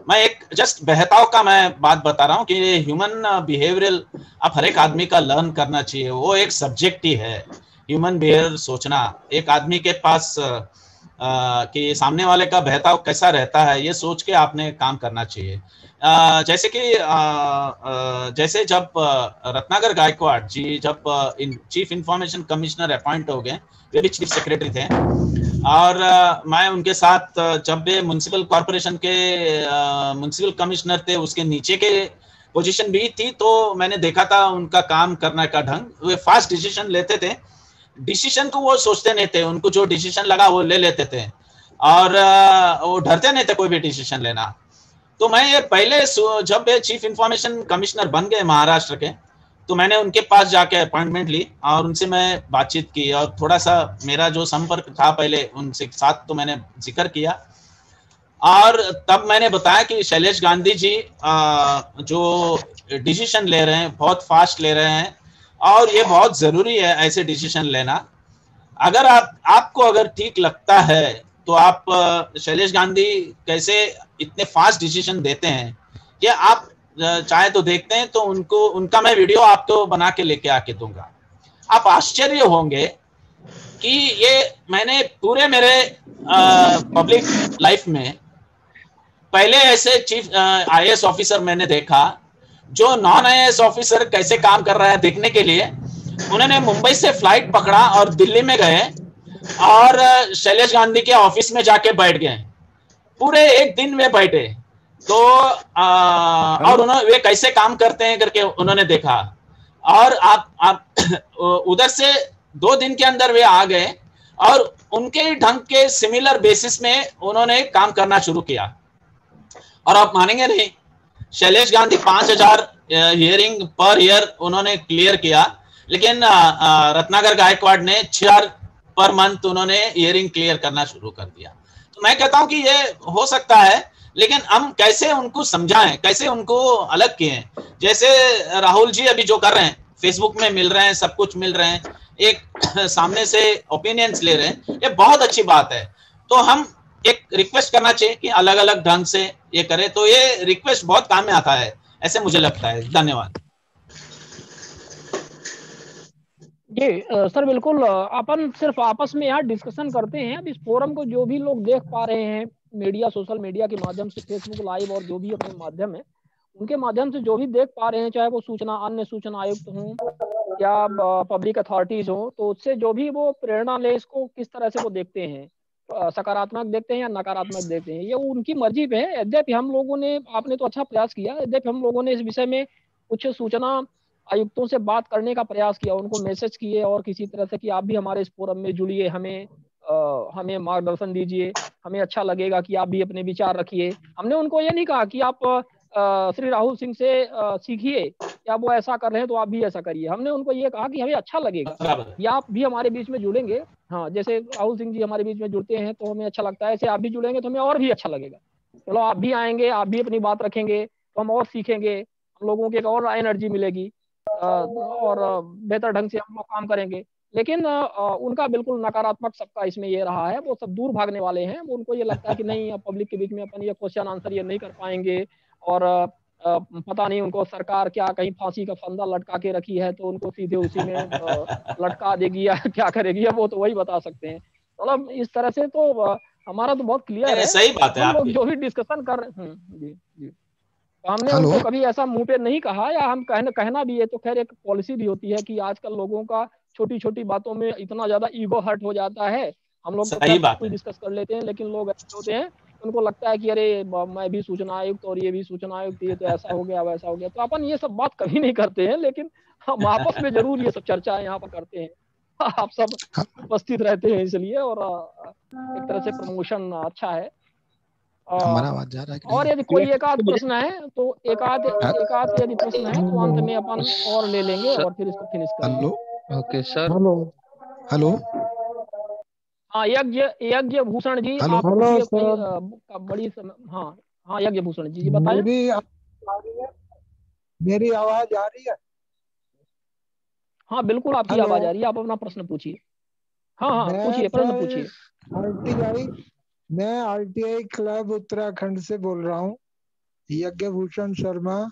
मैं एक जस्ट बहताव का मैं बात बता रहा हूँ कि ह्यूमन बिहेवियरल आप हर एक आदमी का लर्न करना चाहिए, वो एक सब्जेक्ट ही है। ह्यूमन बिहेवियर सोचना, एक आदमी के पास कि सामने वाले का बहताव कैसा रहता है, ये सोच के आपने काम करना चाहिए। जैसे कि जैसे जब रत्नाकर गायकवाड़ जी जब चीफ इंफॉर्मेशन कमिश्नर अपॉइंट हो गए, वे भी चीफ सेक्रेटरी थे, और मैं उनके साथ जब वे म्युनिसिपल कॉर्पोरेशन के म्युनिसिपल कमिश्नर थे, उसके नीचे के पोजीशन भी थी, तो मैंने देखा था उनका काम करने का ढंग, वे फास्ट डिसीजन लेते थे, डिसीजन को वो सोचते नहीं थे, उनको जो डिसीजन लगा वो ले लेते थे, और वो डरते नहीं थे कोई भी डिसीजन लेना। तो मैं ये पहले जब ये चीफ इंफॉर्मेशन कमिश्नर बन गए महाराष्ट्र के, तो मैंने उनके पास जाके अपॉइंटमेंट ली और उनसे मैं बातचीत की, और थोड़ा सा मेरा जो संपर्क था पहले उनसे साथ तो मैंने जिक्र किया, और तब मैंने बताया कि शैलेश गांधी जी जो डिसीजन ले रहे हैं बहुत फास्ट ले रहे हैं, और ये बहुत जरूरी है ऐसे डिसीजन लेना। अगर आपको अगर ठीक लगता है तो आप शैलेश गांधी कैसे इतने फास्ट डिसीजन देते हैं, क्या आप चाहे तो देखते हैं, तो उनका मैं वीडियो आपको बना के लेके आके दूंगा। आप आश्चर्य होंगे कि ये मैंने पूरे मेरे पब्लिक लाइफ में पहले ऐसे चीफ IAS ऑफिसर मैंने देखा जो नॉन IAS ऑफिसर कैसे काम कर रहा है देखने के लिए उन्होंने मुंबई से फ्लाइट पकड़ा और दिल्ली में गए और शैलेश गांधी के ऑफिस में जाके बैठ गए, पूरे एक दिन में बैठे, तो और उन्होंने वे कैसे काम करते हैं करके उन्होंने देखा, और आप उधर से 2 दिन के अंदर वे आ गए और उनके ढंग के सिमिलर बेसिस में उन्होंने काम करना शुरू किया। और आप मानेंगे नहीं, Shailesh Gandhi 5000 hearing per year उन्होंने क्लियर किया, लेकिन रत्नाकर गायकवाड़ ने 6000 पर मंथ उन्होंने हियरिंग क्लियर करना शुरू कर दिया। तो मैं कहता हूं कि ये हो सकता है, लेकिन हम कैसे उनको समझाएं, कैसे उनको अलग किए। जैसे राहुल जी अभी जो कर रहे हैं, फेसबुक में मिल रहे हैं, सब कुछ मिल रहे हैं, एक सामने से ओपिनियंस ले रहे हैं, ये बहुत अच्छी बात है। तो हम एक रिक्वेस्ट करना चाहिए कि अलग अलग ढंग से ये करें, तो ये रिक्वेस्ट बहुत काम में आता है, ऐसे मुझे लगता है। धन्यवाद जी सर, बिल्कुल। अपन सिर्फ आपस में यहाँ डिस्कशन करते हैं। अब इस फोरम को जो भी लोग देख पा रहे हैं मीडिया, सोशल मीडिया के माध्यम से, फेसबुक लाइव और जो भी अपने माध्यम है उनके माध्यम से जो भी देख पा रहे हैं, चाहे वो अन्य सूचना आयुक्त हों या पब्लिक अथॉरिटीज हों, तो उससे जो भी वो प्रेरणा ले, इसको किस तरह से वो देखते हैं, सकारात्मक देखते हैं या नकारात्मक देखते हैं, ये उनकी मर्जी पे है। यद्यपि हम लोगों ने, आपने तो अच्छा प्रयास किया, यद्यपि हम लोगों ने इस विषय में कुछ सूचना आयुक्तों से बात करने का प्रयास किया, उनको मैसेज किए और किसी तरह से कि आप भी हमारे इस फोरम में जुड़िए, हमें मार्गदर्शन दीजिए, हमें अच्छा लगेगा कि आप भी अपने विचार रखिए। हमने उनको ये नहीं कहा कि आप श्री राहुल सिंह से सीखिए या वो ऐसा कर रहे हैं तो आप भी ऐसा करिए। हमने उनको ये कहा कि हमें अच्छा लगेगा या आप भी हमारे बीच में जुड़ेंगे, हाँ, जैसे राहुल सिंह जी हमारे बीच में जुड़ते हैं तो हमें अच्छा लगता है, ऐसे आप भी जुड़ेंगे तो हमें और भी अच्छा लगेगा। चलो आप भी आएंगे, आप भी अपनी बात रखेंगे तो हम और सीखेंगे, हम लोगों को एक और एनर्जी मिलेगी और बेहतर ढंग से हम लोग काम करेंगे। लेकिन उनका बिल्कुल नकारात्मक सबका इसमें ये रहा है, वो सब दूर भागने वाले हैं। उनको ये लगता है कि नहीं, पब्लिक के बीच में अपन ये क्वेश्चन आंसर ये नहीं कर पाएंगे, और पता नहीं उनको सरकार क्या कहीं फांसी का फंदा लटका के रखी है तो उनको सीधे उसी में लटका देगी या क्या करेगी, अब वो तो वही बता सकते हैं। मतलब इस तरह से तो हमारा तो बहुत क्लियर है, सही बात है। हम लोग जो भी डिस्कशन कर रहे हैं जी जी, तो हमने उनको कभी ऐसा मुंह पे नहीं कहा, या हम कहना भी है तो खैर एक पॉलिसी भी होती है कि आजकल लोगों का छोटी छोटी बातों में इतना ज्यादा ईगो हर्ट हो जाता है। हम लोग तो डिस्कस कर लेते हैं, लेकिन लोग ऐसे होते हैं उनको लगता है कि अरे मैं भी सूचना आयुक्त और ये भी सूचना आयुक्त, ये तो ऐसा हो गया वैसा हो गया। तो अपन ये सब बात कभी नहीं करते हैं, लेकिन हम आपस में जरूर ये सब चर्चा यहाँ पर करते हैं। आप सब उपस्थित रहते हैं इसलिए, और एक तरह से प्रमोशन अच्छा है। हमारा आवाज जा रहा है कि और यदि कोई एक आध प्रश्न है तो एक आध यदि प्रश्न है तो अंत में अपन और ले लेंगे और फिर इसको फिनिश करेंगे। Hello, okay sir. हेलो, हाँ, यज्ञ भूषण जी, आप बड़ी हाँ यज्ञ भूषण जी बताइए। मेरी आवाज आ रही है? हाँ बिल्कुल आपकी आवाज आ रही है, आप अपना प्रश्न पूछिए। हाँ पूछिए, प्रश्न पूछिए। मैं RTI क्लब उत्तराखंड से बोल रहा हूँ, यज्ञ भूषण शर्मा।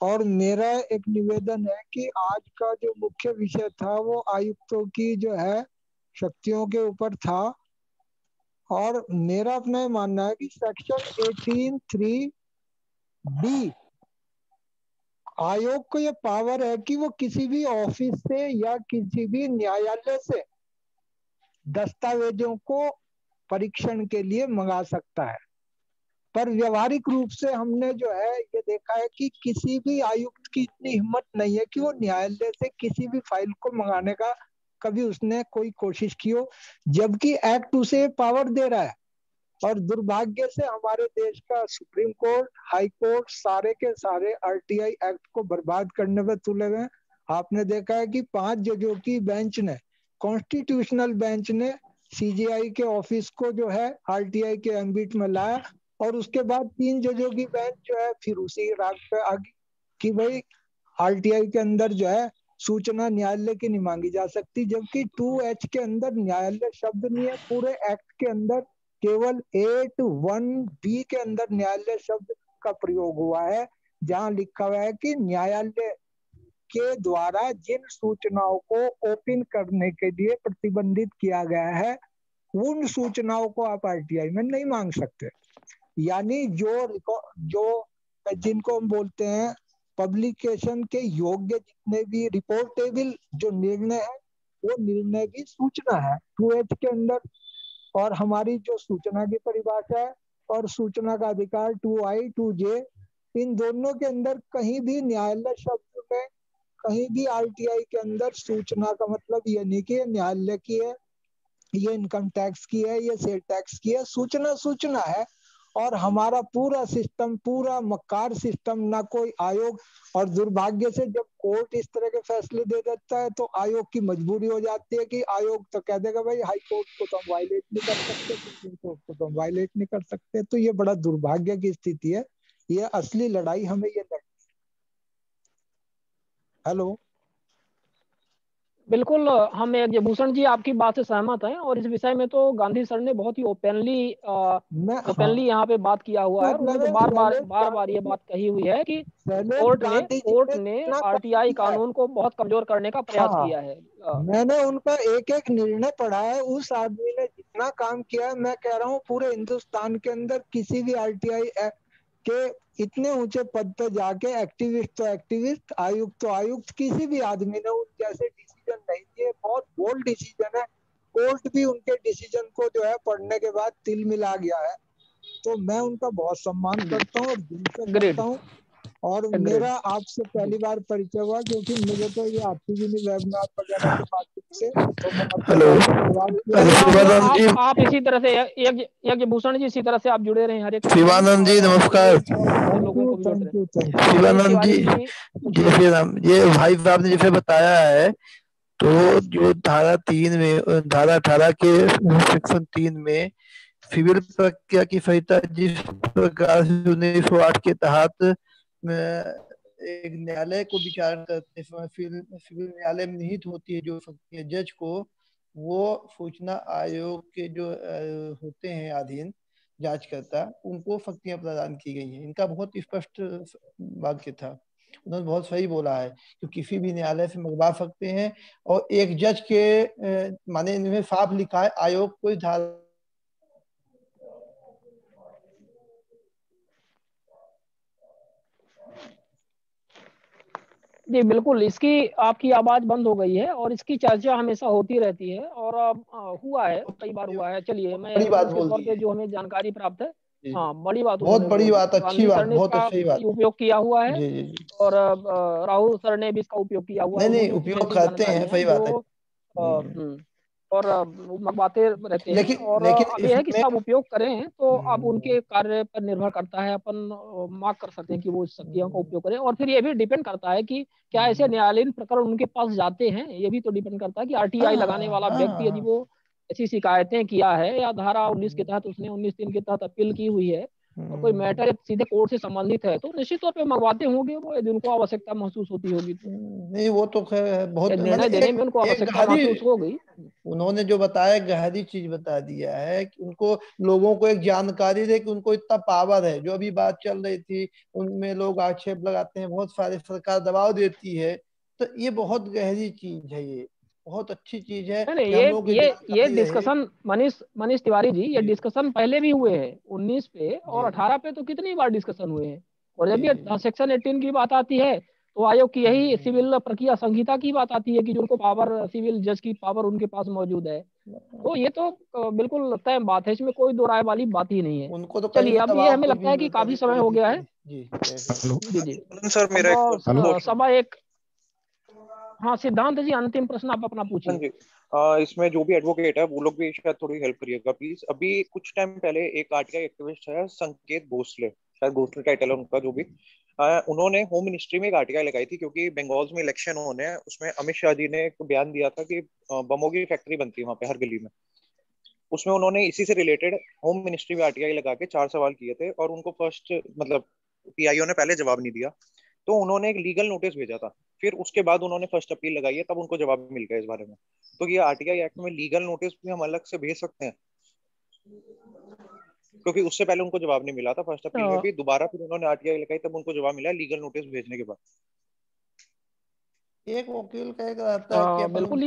और मेरा एक निवेदन है कि आज का जो मुख्य विषय था वो आयुक्तों की जो है शक्तियों के ऊपर था, और मेरा अपना मानना है कि सेक्शन 18(3)(b) आयोग को ये पावर है कि वो किसी भी ऑफिस से या किसी भी न्यायालय से दस्तावेजों को परीक्षण के लिए मंगा सकता है। पर व्यवहारिक रूप से हमने जो है ये देखा है कि किसी भी आयुक्त की इतनी हिम्मत नहीं है कि वो न्यायालय से किसी भी फाइल को मंगाने का कभी उसने कोई कोशिश की हो, जबकि एक्ट उसे पावर दे रहा है। और दुर्भाग्य से हमारे देश का सुप्रीम कोर्ट, हाई कोर्ट सारे के सारे आरटीआई एक्ट को बर्बाद करने में तुले हुए। आपने देखा है कि 5 जजों की बेंच ने, कॉन्स्टिट्यूशनल बेंच ने सीजीआई के ऑफिस को जो है आरटीआई के एम्बिट में लाया, और उसके बाद 3 जजों की बेंच जो है फिर उसी राग पे आ गई कि भाई आरटीआई के अंदर जो है सूचना न्यायालय की नहीं मांगी जा सकती, जबकि 2H के अंदर न्यायालय शब्द नहीं है। पूरे एक्ट के अंदर केवल 8(1)B के अंदर न्यायालय शब्द का प्रयोग हुआ है, जहां लिखा हुआ है कि न्यायालय के द्वारा जिन सूचनाओं को ओपन करने के लिए प्रतिबंधित किया गया है उन सूचनाओं को आप आरटीआई में नहीं मांग सकते। यानी जो जिनको हम बोलते हैं पब्लिकेशन के योग्य जितने भी रिपोर्टेबल जो निर्णय है वो निर्णय भी सूचना है 2H के अंदर। और हमारी जो सूचना की परिभाषा है और सूचना का अधिकार 2I 2J, इन दोनों के अंदर कहीं भी न्यायालय शब्द में, कहीं भी आरटीआई के अंदर सूचना का मतलब ये नहीं कि ये न्यायालय की है, ये इनकम टैक्स की है, ये सेल टैक्स की है। सूचना सूचना है। और हमारा पूरा सिस्टम, पूरा मक्कार सिस्टम, ना कोई आयोग, और दुर्भाग्य से जब कोर्ट इस तरह के फैसले दे देता है तो आयोग की मजबूरी हो जाती है कि आयोग तो कह देगा भाई हाई कोर्ट को तो हम वायलेट नहीं कर सकते, सुप्रीम कोर्ट को तो हम वायलेट नहीं कर सकते। तो ये बड़ा दुर्भाग्य की स्थिति है। ये असली लड़ाई हमें ये लड़नी है। हेलो, बिल्कुल, हम एक भूषण जी आपकी बात से सहमत हैं, और इस विषय में तो गांधी सर ने बहुत ही ओपनली यहाँ पे बात किया हुआ है। उन्होंने तो बार बार ये बात कही हुई है कि कोर्ट ने आरटीआई कानून को बहुत कमजोर करने का प्रयास किया है। मैंने उनका एक एक निर्णय पढ़ा है। उस आदमी ने जितना काम किया है, मैं कह रहा हूँ पूरे हिंदुस्तान के अंदर किसी भी आरटीआई के इतने ऊंचे पद पे जाके एक्टिविस्ट तो एक्टिविस्ट, आयुक्त तो आयुक्त, किसी भी आदमी ने उन जैसे डिसीजन नहीं दिए। बहुत बोल्ड डिसीजन है। कोर्ट भी उनके डिसीजन को जो है पढ़ने के बाद तिल मिला गया है। तो मैं उनका बहुत सम्मान करता हूँ और दिल से करता हूँ। और मेरा आपसे पहली बार परिचय हुआ, क्योंकि मुझे तो ये आती भी नहीं वेबिनार वगैरह के माध्यम से। तो आप इसी तरह से एक भूषण जी, इसी तरह से आप जुड़े रहे हर एक। शिवानंद जी नमस्कार। शिवानंद जी, जैसे ये भाई साहब ने जैसे बताया है, तो जो धारा 3 में, धारा 18 के सेक्शन 3 में सिविल प्रक्रिया की संहिता जिस प्रकार से 1908 के तहत एक न्यायालय को विचार करते समय सिविल न्यायालय में निहित होती है जो शक्तियां जज को, वो सूचना आयोग के जो होते हैं अधीन जांचकर्ता, उनको शक्तियां प्रदान की गई हैं। इनका बहुत स्पष्ट वाक्य था, उन्होंने बहुत सही बोला है कि किसी भी न्यायालय से मंगवा सकते हैं। और एक जज के माने इनमें साफ लिखा है आयोग कोई धारा जी बिल्कुल, इसकी आपकी आवाज बंद हो गई है और इसकी चर्चा हमेशा होती रहती है और हुआ है, कई बार हुआ है। चलिए, मैं बड़ी बात तौर पे जो हमें जानकारी प्राप्त है, हाँ बड़ी बात, बहुत बड़ी बात, अच्छी बात, बहुत अच्छी बात उपयोग किया हुआ है। जी। और राहुल सर ने भी इसका उपयोग किया हुआ है। नहीं, उपयोग करते हैं, सही बात है। और बातें रहते हैं। और अब यह है कि सब उपयोग करें तो अब उनके कार्य पर निर्भर करता है। अपन मार्क कर सकते हैं कि वो शक्तियों का उपयोग करें। और फिर ये भी डिपेंड करता है कि क्या ऐसे न्यायालयीन प्रकरण उनके पास जाते हैं। ये भी तो डिपेंड करता है कि आरटीआई लगाने वाला व्यक्ति यदि वो ऐसी शिकायतें किया है या धारा 19 के तहत उसने 19(3) के तहत अपील की हुई है और कोई मैटर सीधे कोर्ट से संबंधित है, तो निश्चित तौर पे मंगवाते होंगे वो, यदि उनको आवश्यकता महसूस होती होगी तो। नहीं, वो तो बहुत निर्णय देने में उनको आवश्यकता महसूस हो गई। उन्होंने जो बताया गहरी चीज बता दिया है कि उनको, लोगों को एक जानकारी दे कि उनको इतना पावर है। जो अभी बात चल रही थी उनमें लोग आक्षेप लगाते हैं, बहुत सारे सरकार दबाव देती है, तो ये बहुत गहरी चीज है, ये बहुत अच्छी चीज है। ये डिस्कशन मनीष तिवारी जी, ये डिस्कशन पहले भी हुए हैं 19 पे और 18 पे तो कितनी बार डिस्कशन हुए हैं। और जब ये सेक्शन 18 की बात आती है तो आयोग की यही सिविल प्रक्रिया संहिता की बात आती है कि जो उनको पावर, सिविल जज की पावर उनके पास मौजूद है। तो ये तो बिल्कुल तय बात है, इसमें कोई दो राय वाली बात ही नहीं है। उनको तो चलिए, अब ये हमें लगता है कि काफी समय हो गया है। जी जी सर, मेरा एक सभा एक, हाँ सिद्धांत जी, अंतिम प्रश्न आप अपना पूछिए। जी, इसमें जो भी एडवोकेट है वो लोग भी शायद थोड़ी हेल्प करिएगा प्लीज। अभी कुछ टाइम पहले एक आरटीआई एक्टिविस्ट है संकेत भोसले, शायद भोसले टाइटल है उनका, जो भी उन्होंने होम मिनिस्ट्री में एक आरटीआई लगाई थी क्योंकि बंगाल में इलेक्शन होने हैं। उसमें अमित शाह जी ने एक बयान दिया था कि बमों की फैक्ट्री बनती है वहां पे हर गली में। उसमें उन्होंने इसी से रिलेटेड होम मिनिस्ट्री में आरटीआई लगा के 4 सवाल किए थे और उनको फर्स्ट मतलब पीआईओ ने पहले जवाब नहीं दिया, तो उन्होंने एक लीगल नोटिस भेजा था। फिर उसके बाद उन्होंने फर्स्ट अपील लगाई है, तब उनको जवाब मिल गया इस बारे में। तो ये आरटीआई एक्ट में लीगल नोटिस भी हम अलग से भेज सकते हैं, क्योंकि उससे पहले उनको जवाब नहीं मिला था फर्स्ट अपील में भी। दोबारा फिर उन्होंने आरटीआई लगाई, तब उनको जवाब मिला लीगल नोटिस भेजने के बाद। एक वकील का एक रहता है कि अपन बिल्कुल,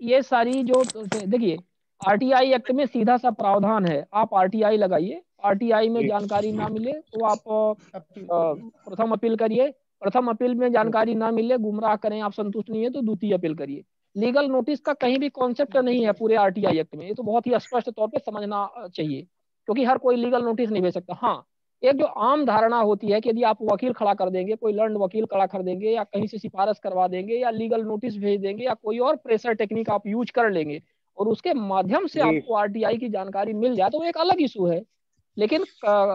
ये सारी जो देखिए, आरटीआई एक्ट में सीधा सा प्रावधान है, आप आरटीआई लगाइए, आरटीआई में जानकारी ना मिले तो आप प्रथम अपील करिए, प्रथम अपील में जानकारी ना मिले, गुमराह करें, आप संतुष्ट नहीं है तो द्वितीय अपील करिए। लीगल नोटिस का कहीं भी कॉन्सेप्ट नहीं है पूरे आरटीआई एक्ट में, ये तो बहुत ही स्पष्ट तौर पे समझना चाहिए, क्योंकि हर कोई लीगल नोटिस नहीं भेज सकता। हाँ, एक जो आम धारणा होती है कि यदि आप वकील खड़ा कर देंगे, कोई लर्न वकील खड़ा कर देंगे, या कहीं से सिफारिश करवा देंगे, या लीगल नोटिस भेज देंगे, या कोई और प्रेशर टेक्निक आप यूज कर लेंगे और उसके माध्यम से आपको आरटीआई की जानकारी मिल जाए, तो वो एक अलग इशू है। लेकिन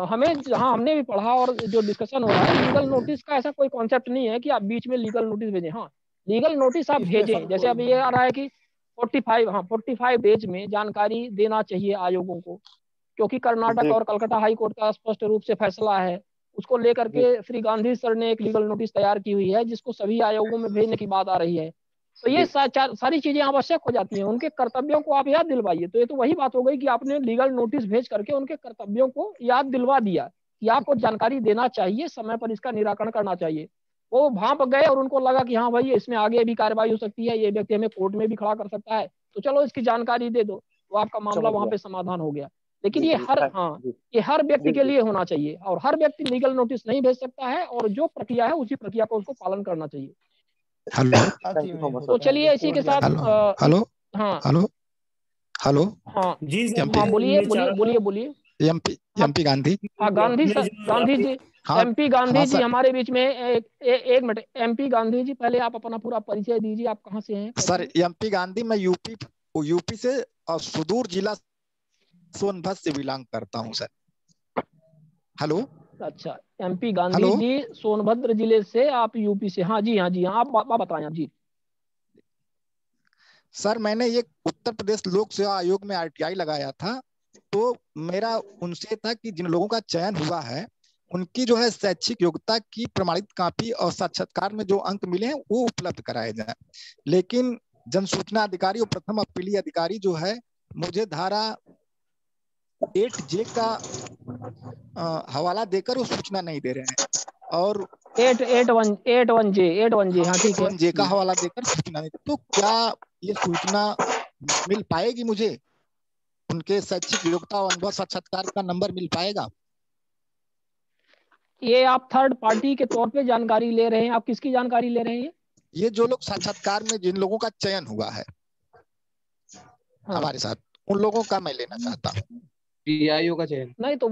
हमें जहां हमने भी पढ़ा और जो डिस्कशन हो रहा है, लीगल नोटिस का ऐसा कोई कॉन्सेप्ट नहीं है कि आप बीच में लीगल नोटिस भेजें। हाँ, लीगल नोटिस आप भेजें, जैसे अभी ये आ रहा है कि 45 डेज में जानकारी देना चाहिए आयोगों को, क्योंकि कर्नाटक और कलकत्ता हाई कोर्ट का स्पष्ट रूप से फैसला है, उसको लेकर के श्री गांधी सर ने एक लीगल नोटिस तैयार की हुई है, जिसको सभी आयोगों में भेजने की बात आ रही है। तो ये सारी चीजें आवश्यक हो जाती हैं, उनके कर्तव्यों को आप याद दिलवाइए। तो ये तो वही बात हो गई कि आपने लीगल नोटिस भेज करके उनके कर्तव्यों को याद दिलवा दिया कि आपको जानकारी देना चाहिए, समय पर इसका निराकरण करना चाहिए। वो भाप गए और उनको लगा कि हाँ भाई, इसमें आगे भी कार्रवाई हो सकती है, ये व्यक्ति हमें कोर्ट में भी खड़ा कर सकता है, तो चलो इसकी जानकारी दे दो, तो आपका मामला वहां पे समाधान हो गया। लेकिन ये हर व्यक्ति के लिए होना चाहिए, और हर व्यक्ति लीगल नोटिस नहीं भेज सकता है, और जो प्रक्रिया है उसी प्रक्रिया को उसको पालन करना चाहिए। हेलो, तो चलिए इसी के साथ हेलो हाँ हेलो हेलो हाँ हाँ, बोलिए एमपी गांधी। हाँ, गांधी जी, एमपी गांधी जी हमारे बीच में एक मिनट। एमपी गांधी जी, पहले आप अपना पूरा परिचय दीजिए, आप कहाँ से हैं? सर, एमपी गांधी, मैं यूपी से और सुदूर जिला सोनभद्र से बिलोंग करता हूँ सर। हेलो, अच्छा, एमपी गांधी जी सोनभद्र जिले से, आप यूपी से। हाँ जी, आप बताएं आप जी। सर, मैंने ये उत्तर प्रदेश लोक सेवा आयोग में आरटीआई लगाया था, तो मेरा उनसे था कि जिन लोगों का चयन हुआ है उनकी जो है शैक्षिक योग्यता की प्रमाणित कॉपी और साक्षात्कार में जो अंक मिले हैं वो उपलब्ध कराए जाए। लेकिन जन सूचना अधिकारी और प्रथम अपीली अधिकारी जो है, मुझे धारा 8J का हवाला देकर वो सूचना नहीं दे रहे हैं, और 81J हाँ ठीक है, 81J का हवाला देकर सूचना नहीं। तो क्या ये सूचना मिल पाएगी मुझे? उनके शैक्षिक योग्यता और अनुभव साक्षात्कार का नंबर मिल पाएगा? ये आप थर्ड पार्टी के तौर पे जानकारी ले रहे हैं? आप किसकी जानकारी ले रहे हैं? ये जो लोग साक्षात्कार में जिन लोगों का चयन हुआ है हमारे साथ, उन लोगों का मैं लेना चाहता हूँ। पीआईओ का चयन नहीं, तो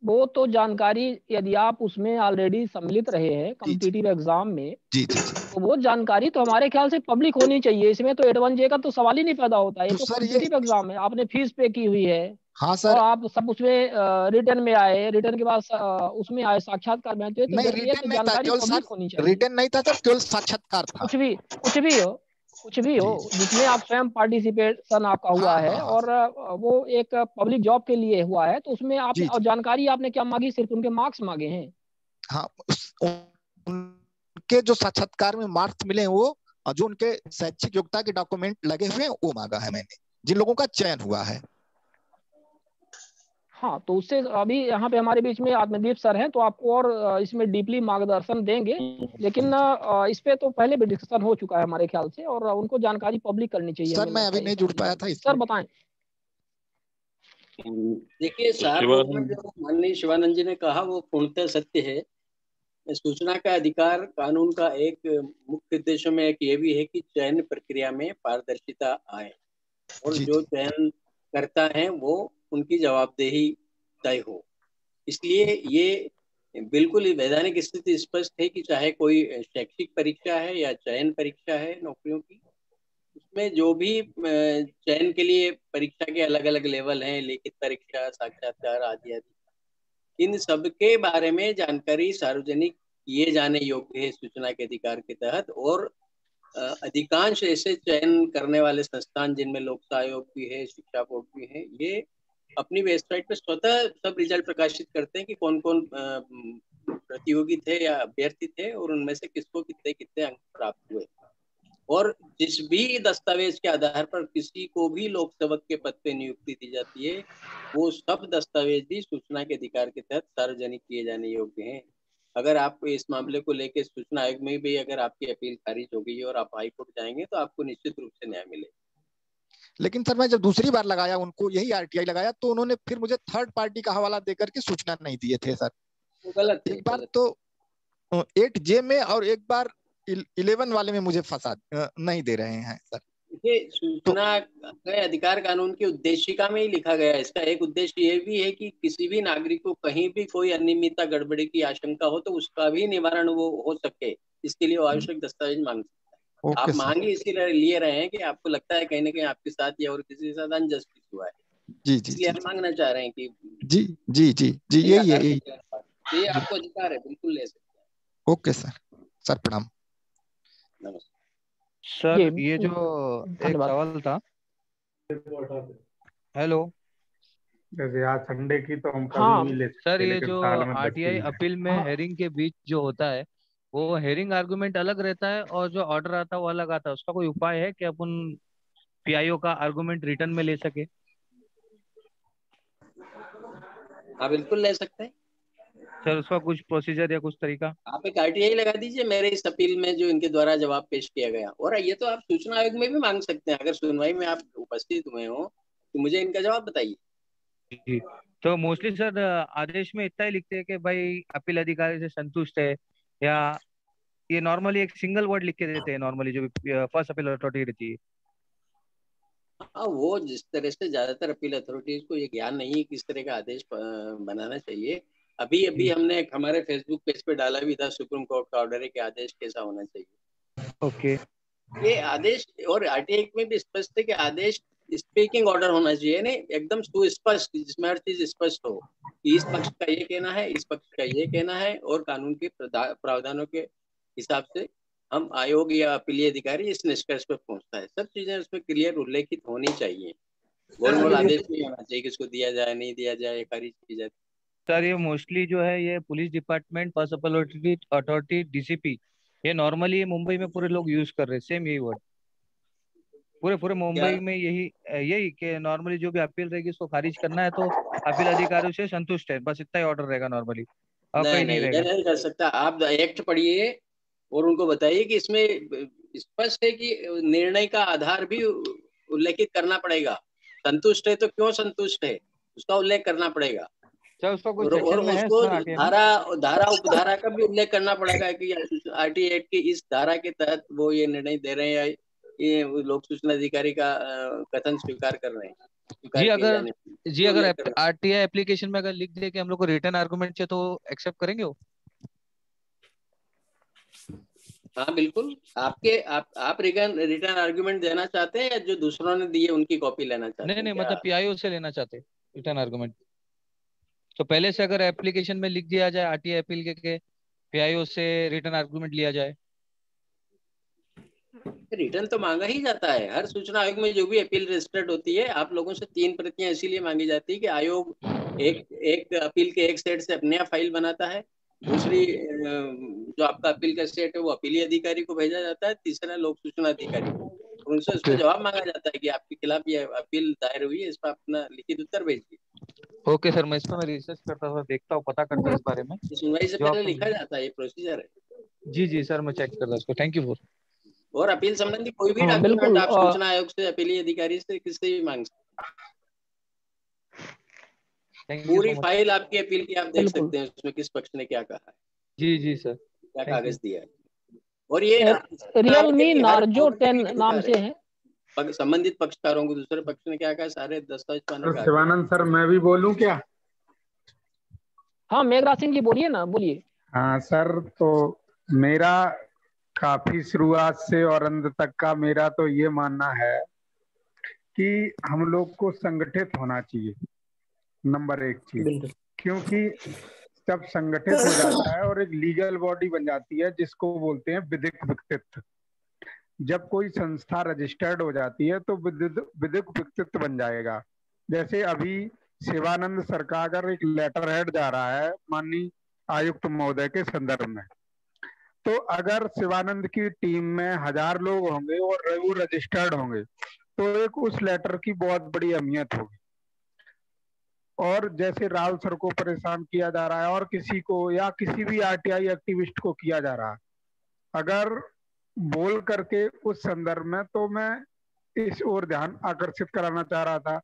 वो तो जानकारी, यदि आप उसमें ऑलरेडी सम्मिलित रहे हैं कॉम्पिटिटिव एग्जाम में, तो वो जानकारी तो हमारे ख्याल से पब्लिक होनी चाहिए। इसमें तो 81J का तो सवाल ही नहीं पैदा होता है। ये तो कॉम्पिटिटिव एग्जाम है, आपने फीस पे की हुई है। हाँ सर, और आप सब उसमें रिटर्न में आए, रिटर्न के बाद उसमें आए, साक्षात्कार में, तो नहीं, रिटर्न नहीं था, केवल रिटर्न नहीं था सर, केवल साक्षात्कार था। कुछ भी हो जिसमें आप स्वयं पार्टिसिपेशन आपका हुआ है, और वो एक पब्लिक जॉब के लिए हुआ है, तो उसमें आप और जानकारी आपने क्या मांगी? सिर्फ उनके मार्क्स मांगे हैं? हाँ, उनके जो साक्षात्कार में मार्क्स मिले वो, जो उनके शैक्षिक योग्यता के डॉक्यूमेंट लगे हुए हैं, वो मांगा है मैंने, जिन लोगों का चयन हुआ है। हाँ, तो उससे अभी यहाँ पे हमारे बीच में आत्मदीप सर हैं, तो आपको और इसमें डीपली मार्गदर्शन देंगे। लेकिन इस पे तो पहले भी डिस्कशन हो चुका है हमारे ख्याल से, और उनको जानकारी पब्लिक करनी चाहिए। सर, मैं अभी नहीं जुड़ पाया था, सर बताएं। देखिए साहब, जो माननीय शिवानंद जी ने कहा वो पूर्णतः सत्य है सूचना का अधिकार कानून का एक मुख्य उद्देश्यों में एक ये भी है कि चयन प्रक्रिया में पारदर्शिता आए और जो चयन करता है वो उनकी जवाबदेही तय हो। इसलिए ये बिल्कुल वैधानिक स्थिति स्पष्ट है कि चाहे कोई शैक्षिक परीक्षा है या चयन परीक्षा है नौकरियों की, उसमें जो भी चयन के लिए परीक्षा के अलग अलग लेवल हैं, लिखित परीक्षा, साक्षात्कार आदि आदि, इन सब के बारे में जानकारी सार्वजनिक किए जाने योग्य है सूचना के अधिकार के तहत। और अधिकांश ऐसे चयन करने वाले संस्थान जिनमें लोकसेवा आयोग भी है, शिक्षा बोर्ड भी है, ये अपनी वेबसाइट पर स्वतः सब रिजल्ट प्रकाशित करते हैं कि कौन कौन प्रतियोगी थे या अभ्यर्थी थे और उनमें से किसको कितने कितने अंक प्राप्त हुए। और जिस भी दस्तावेज के आधार पर किसी को भी लोक सेवक के पद पे नियुक्ति दी जाती है, वो सब दस्तावेज भी सूचना के अधिकार के तहत सार्वजनिक किए जाने योग्य हैं। अगर आप इस मामले को लेकर सूचना आयोग में भी अगर आपकी अपील खारिज हो गई है और आप हाई कोर्ट जाएंगे तो आपको निश्चित रूप से न्याय मिलेगा। लेकिन सर मैं जब दूसरी बार लगाया उनको यही आरटीआई लगाया तो उन्होंने फिर मुझे थर्ड पार्टी का हवाला देकर के सूचना नहीं दिए थे सर। वो गलत है। एक बार तो 8J में और एक बार 11 वाले में मुझे फंसा नहीं दे रहे हैं सर। ये सूचना के अधिकार कानून की उद्देशिका में ही लिखा गया है। इसका एक उद्देश्य ये भी है कि किसी भी नागरिक को कहीं भी कोई अनियमितता गड़बड़ी की आशंका हो तो उसका भी निवारण वो हो सके, इसके लिए वो आवश्यक दस्तावेज मांग सकता है। आप मांग ही इसीलिए रहे हैं कि आपको लगता है कहीं ना कहीं आपके साथ या और किसी के साथ अनजस्टिस हुआ है, जी इसलिए हम मांगना चाह रहे हैं कि जी जी जी जी यही है, ये आपको अधिकार है, बिल्कुल ले सकते हैं। ओके सर, सर प्रणाम। नमस्कार सर। ये जो एक सवाल था, हेलो, जैसे आज संडे की तो हम कभी भी ले सकते सर, हैं, ये लेकिन जो साल में 10 आरटीआई दिन है। अपील में हेरिंग के बीच जो होता है वो हेरिंग आर्गुमेंट अलग रहता है और जो ऑर्डर आता है वो अलग आता है। उसका कोई उपाय है कि अपन पीआईओ का आर्गुमेंट रिटर्न में ले सके? हाँ बिल्कुल ले सकते हैं सर। उसका कुछ प्रोसीजर या कुछ तरीका? आप एक आरटीआई लगा दीजिए मेरे इस अपील में जो इनके द्वारा जवाब पेश किया गया। और ये तो आप सूचना आयोग में भी मांग सकते हैं, अगर सुनवाई में आप उपस्थित हुए हो तो मुझे इनका जवाब बताइए। जी, तो मोस्टली सर आदेश में इतना ही लिखते हैं कि भाई अपील अधिकारी से संतुष्ट है, या ये नॉर्मली एक सिंगल वर्ड लिख के देते हैं नॉर्मली जो फर्स्ट अपील अथॉरिटी रहती है? हाँ, वो जिस तरह से ज्यादातर अपील अथॉरिटीज को ये ज्ञान नहीं है किस तरह का आदेश बनाना चाहिए। अभी हमने हमारे फेसबुक पेज पे डाला भी था, सुप्रीम कोर्ट का ऑर्डर है कि आदेश कैसा होना चाहिए। ओके। ये आदेश और आरटीआई में भी स्पष्ट है कि आदेश स्पीकिंग ऑर्डर होना चाहिए, नहीं एकदम सुस्पष्ट, जिसमें हर चीज स्पष्ट हो कि इस पक्ष का ये कहना है, इस पक्ष का ये कहना है और कानून के प्रावधानों के हिसाब से हम आयोग या अपीलीय अधिकारी इस निष्कर्ष पर पहुंचता है। सब चीजें उसमें क्लियर उल्लेखित होनी चाहिए। गोल आदेश नहीं होना चाहिए किसको दिया जाए नहीं दिया जाए, खारिज की जाए। सर ये मोस्टली जो है ये police department, first appeal authority, DCP, ये नॉर्मली मुंबई में पूरे लोग यूज कर रहे हैं सेम यही वर्ड। पूरे मुंबई में यही कि नॉर्मली जो भी अपील रहेगी उसको खारिज करना है तो अपील अधिकारियों से संतुष्ट है, बस इतना ही ऑर्डर रहेगा नॉर्मली, और कहीं नहीं रहेगा। नहीं कर सकता। आप एक्ट पढ़िए और उनको बताइए कि इसमें स्पष्ट है कि निर्णय का आधार भी उल्लेखित करना पड़ेगा। संतुष्ट है तो क्यों संतुष्ट है उसका उल्लेख करना पड़ेगा। और उसको धारा उपधारा का भी उल्लेख करना पड़ेगा कि आरटीआई एक्ट की इस धारा के तहत वो ये निर्णय दे रहे हैं, ये लोक सूचना अधिकारी का कथन स्वीकार कर रहे हैं। जी अगर आरटीआई एप्लीकेशन में अगर लिख दे कि हम लोग को रिटर्न आर्गुमेंट चाहिए तो एक्सेप्ट करेंगे वो? हाँ बिल्कुल। आप रिटर्न आर्गुमेंट देना चाहते हैं या जो दूसरों ने दिए उनकी कॉपी लेना चाहते हैं? नहीं, मतलब पीआईओ से लेना चाहते हैं रिटर्न आर्गुमेंट। तो पहले से अगर एप्लीकेशन में लिख दिया जाए आरटीआई अपील के पीआईओ से रिटर्न आर्गुमेंट लिया जाए। रिटर्न तो मांगा ही जाता है हर सूचना आयोग में। जो भी अपील रजिस्टर्ड होती है आप लोगों से 3 प्रतियां इसीलिए मांगी जाती है कि आयोग एक अपील के एक सेट से अपने फाइल बनाता है, दूसरी जो आपका अपील का सेट है वो अपीलीय अधिकारी को भेजा जाता है, तीसरा लोक सूचना अधिकारी को। उनसे उसका जवाब मांगा जाता है कि आपके खिलाफ ये अपील दायर हुई है, इस पर अपना लिखित उत्तर भेजिए। ओके सर, मैं इसमें रिसर्च करता हूँ, देखता हूँ, पता करता हूँ इस बारे में। सुनवाई से पहले लिखा जाता है, ये प्रोसीजर है। जी सर, मैं चेक करता हूँ इसको। Thank you for. और अपील संबंधी कोई भी डॉक्यूमेंट आप सूचना आयोग से, अपीलीय अधिकारी से, किससे भी मांग सकते हैं। पूरी फाइल आपकी अपील की आप देख सकते हैं उसमें किस पक्ष ने क्या कहा है। जी सर, क्या कागज दिया है। और ये रियलमी नार्जो 10 नाम से है। संबंधित पक्षकारों को दूसरे पक्ष ने क्या कहा, सारे दस्तावेज पाने का। शिवानंद सर, मैं भी बोलूं क्या? हाँ मेघराज सिंह जी बोलिए ना, बोलिए। हाँ सर, तो मेरा काफी शुरुआत से और अंत तक का मेरा तो ये मानना है कि हम लोग को संगठित होना चाहिए, नंबर एक चीज। क्योंकि जब संगठित हो जाता है और एक लीगल बॉडी बन जाती है जिसको बोलते हैं विधिक व्यक्तित्व, जब कोई संस्था रजिस्टर्ड हो जाती है तो विधिक व्यक्तित्व बन जाएगा। जैसे अभी शिवानंद सर का अगर एक लेटर हेड जा रहा है माननीय आयुक्त महोदय के संदर्भ में, तो अगर शिवानंद की टीम में 1000 लोग होंगे और वो रजिस्टर्ड होंगे तो एक उस लेटर की बहुत बड़ी अहमियत होगी। और जैसे राहुल सर को परेशान किया जा रहा है और किसी को या किसी भी आरटीआई एक्टिविस्ट को किया जा रहा है, अगर बोल करके उस संदर्भ में, तो मैं इस ओर ध्यान आकर्षित कराना चाह रहा था।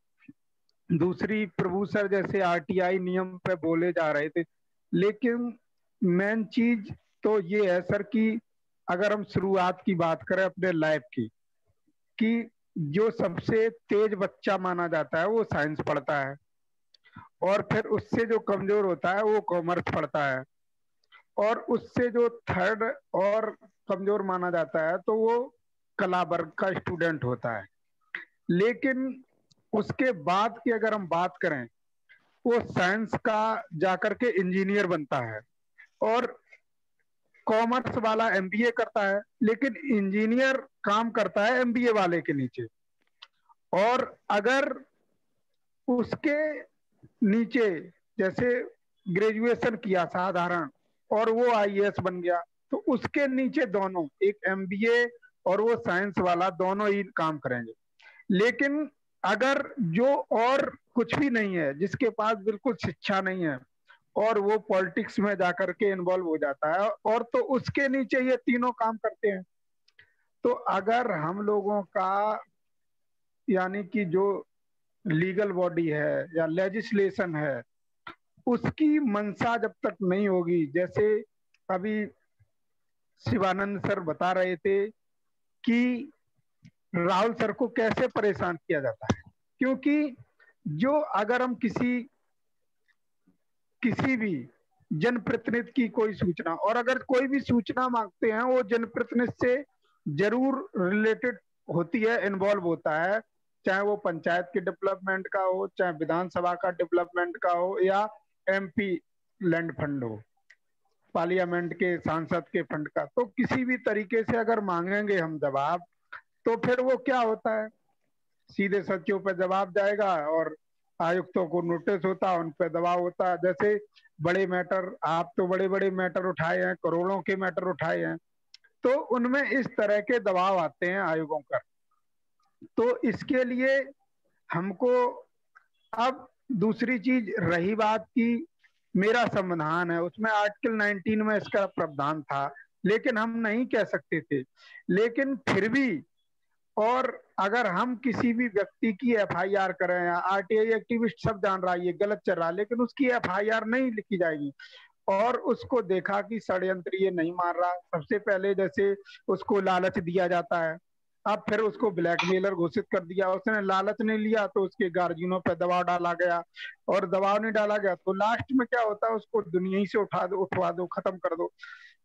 दूसरी, प्रभु सर जैसे आरटीआई नियम पे बोले जा रहे थे, लेकिन मेन चीज तो ये है सर कि अगर हम शुरुआत की बात करें अपने लाइफ की, कि जो सबसे तेज बच्चा माना जाता है वो साइंस पढ़ता है, और फिर उससे जो कमजोर होता है वो कॉमर्स पढ़ता है, और उससे जो थर्ड और कमजोर माना जाता है तो वो कला वर्ग का स्टूडेंट होता है। लेकिन उसके बाद की अगर हम बात करें, वो साइंस का जाकर के इंजीनियर बनता है, और कॉमर्स वाला एमबीए करता है, लेकिन इंजीनियर काम करता है एमबीए वाले के नीचे। और अगर उसके नीचे जैसे ग्रेजुएशन किया साधारण और वो आईएएस बन गया, तो उसके नीचे दोनों, एक एमबीए और वो साइंस वाला, दोनों ही काम करेंगे। लेकिन अगर जो और कुछ भी नहीं है, जिसके पास बिल्कुल शिक्षा नहीं है और वो पॉलिटिक्स में जाकर के इन्वॉल्व हो जाता है, और तो उसके नीचे ये तीनों काम करते हैं। तो अगर हम लोगों का यानी कि जो लीगल बॉडी है या लेजिस्लेशन है, उसकी मंशा जब तक नहीं होगी, जैसे अभी शिवानंद सर बता रहे थे कि राहुल सर को कैसे परेशान किया जाता है, क्योंकि जो अगर हम किसी भी जनप्रतिनिधि की कोई सूचना, और अगर कोई भी सूचना मांगते हैं, वो जनप्रतिनिधि से जरूर रिलेटेड होती है, इन्वॉल्व होता है, चाहे वो पंचायत के डेवलपमेंट का हो, चाहे विधानसभा का डेवलपमेंट का हो, या एमपी लैंड फंड हो, पार्लियामेंट के सांसद के फंड का। तो किसी भी तरीके से अगर मांगेंगे हम जवाब, तो फिर वो क्या होता है, सीधे सचिव पे जवाब जाएगा और आयुक्तों को नोटिस होता है, उन पे दबाव होता है। जैसे बड़े मैटर, आप तो बड़े बड़े मैटर उठाए हैं, करोड़ों के मैटर उठाए हैं, तो उनमें इस तरह के दबाव आते हैं आयोगों पर। तो इसके लिए हमको, अब दूसरी चीज रही बात की मेरा संविधान है, उसमें आर्टिकल 19 में इसका प्रावधान था, लेकिन हम नहीं कह सकते थे। लेकिन फिर भी, और अगर हम किसी भी व्यक्ति की एफआईआर करें, आरटीआई एक्टिविस्ट सब जान रहा है ये गलत चल रहा है, लेकिन उसकी एफआईआर नहीं लिखी जाएगी, और उसको देखा कि षड्यंत्र ये नहीं मार रहा, सबसे पहले जैसे उसको लालच दिया जाता है, अब फिर उसको ब्लैकमेलर घोषित कर दिया, उसने लालच नहीं लिया तो उसके गार्जियनों पर दबाव डाला गया, और दबाव नहीं डाला गया तो लास्ट में क्या होता है, उसको दुनिया ही से उठवा दो, खत्म कर दो।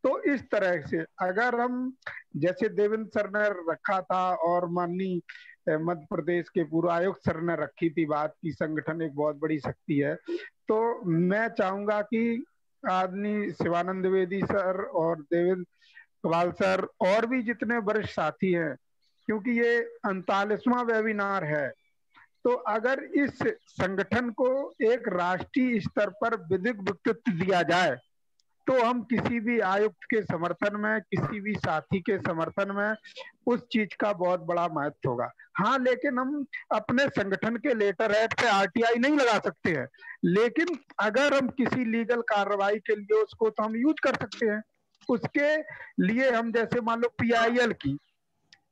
तो इस तरह से अगर हम, जैसे देवेंद्र सर ने रखा था और माननीय मध्य प्रदेश के पूर्व आयुक्त सर ने रखी थी बात की संगठन एक बहुत बड़ी शक्ति है, तो मैं चाहूंगा कि आदरणीय शिवानंद द्विवेदी सर और देवेंद्र कवाल सर और भी जितने वरिष्ठ साथी हैं, क्योंकि ये 39वां वेबिनार है, तो अगर इस संगठन को एक राष्ट्रीय स्तर पर विधिक व्यक्तित्व दिया जाए, तो हम किसी भी आयुक्त के समर्थन में, किसी भी साथी के समर्थन में उस चीज का बहुत बड़ा महत्व होगा। हाँ, लेकिन हम अपने संगठन के लेटर हेड पे आरटीआई नहीं लगा सकते हैं, लेकिन अगर हम किसी लीगल कार्रवाई के लिए उसको तो हम यूज कर सकते हैं। उसके लिए हम जैसे मान लो पीआईएल की,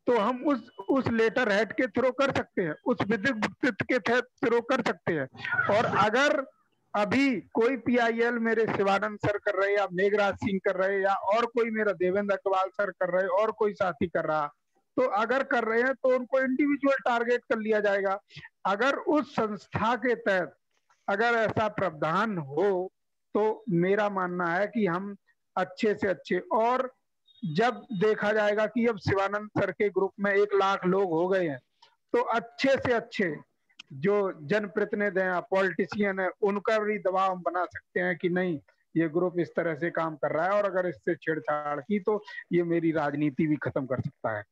तो हम उस लेटर हेड के थ्रू कर सकते हैं, उस विधिक व्यक्तित्व के थ्रू कर सकते हैं। और अगर अभी कोई PIL मेरे शिवानंद सर कर रहे या मेघराज सिंह कर रहे या और कोई मेरा देवेंद्र अग्रवाल सर कर रहे और कोई साथी कर रहा, तो अगर कर रहे हैं तो उनको इंडिविजुअल टारगेट कर लिया जाएगा। अगर उस संस्था के तहत अगर ऐसा प्रावधान हो तो मेरा मानना है कि हम अच्छे से अच्छे, और जब देखा जाएगा कि अब शिवानंद सर के ग्रुप में 1 लाख लोग हो गए हैं तो अच्छे से अच्छे जो जनप्रतिनिधि हैं, पॉलिटिशियन है, उनका भी दबाव हम बना सकते हैं कि नहीं ये ग्रुप इस तरह से काम कर रहा है और अगर इससे छेड़छाड़ की तो ये मेरी राजनीति भी खत्म कर सकता है।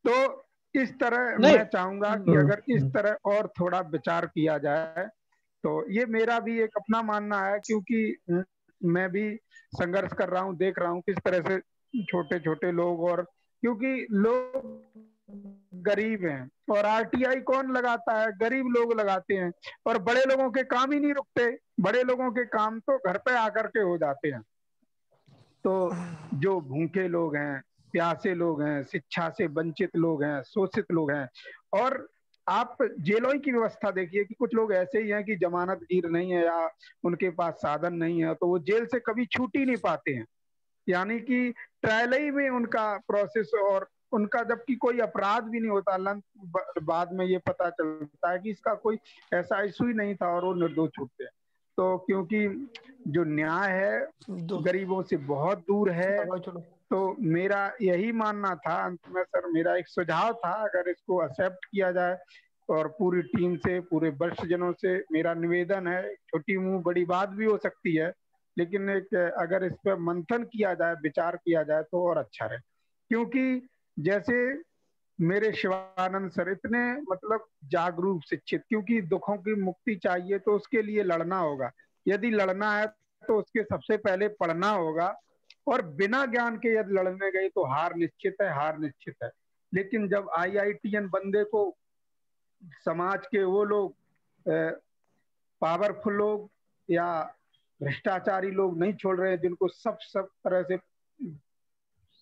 तो इस तरह मैं चाहूंगा कि अगर इस तरह और थोड़ा विचार किया जाए तो ये मेरा भी एक अपना मानना है, क्योंकि मैं भी संघर्ष कर रहा हूँ, देख रहा हूँ किस तरह से छोटे छोटे लोग, और क्योंकि लोग गरीब हैं और RTI कौन लगाता है, गरीब लोग लगाते हैं, और बड़े लोगों के काम ही नहीं रुकते, बड़े लोगों के काम तो घर पे आकर के हो जाते हैं। तो जो भूखे लोग हैं, प्यासे लोग हैं, शिक्षा से वंचित लोग हैं, शोषित लोग हैं, और आप जेलों की व्यवस्था देखिए कि कुछ लोग ऐसे ही हैं कि जमानतगीर नहीं है या उनके पास साधन नहीं है तो वो जेल से कभी छूट ही नहीं पाते हैं, यानी कि ट्रायल ही में उनका प्रोसेस, और उनका जबकि कोई अपराध भी नहीं होता, बाद में ये पता चलता है कि इसका कोई ऐसा इशू ही नहीं था और वो निर्दोष छूटते हैं। तो क्योंकि जो न्याय है गरीबों से बहुत दूर है, तो मेरा यही मानना था अंत में सर, मेरा एक सुझाव था, अगर इसको एक्सेप्ट किया जाए और पूरी टीम से, पूरे वरिष्ठ जनों से मेरा निवेदन है, छोटी मुंह बड़ी बात भी हो सकती है, लेकिन एक अगर इस पर मंथन किया जाए, विचार किया जाए तो और अच्छा रहे। क्योंकि जैसे मेरे शिवानंद सर इतने मतलब जागरूक, शिक्षित, क्योंकि दुखों की मुक्ति चाहिए तो उसके लिए लड़ना होगा, यदि लड़ना है तो उसके सबसे पहले पढ़ना होगा, और बिना ज्ञान के यदि लड़ने गए तो हार निश्चित है, हार निश्चित है। लेकिन जब IITN बंदे को समाज के वो लोग पावरफुल लोग या भ्रष्टाचारी लोग नहीं छोड़ रहे, जिनको सब तरह से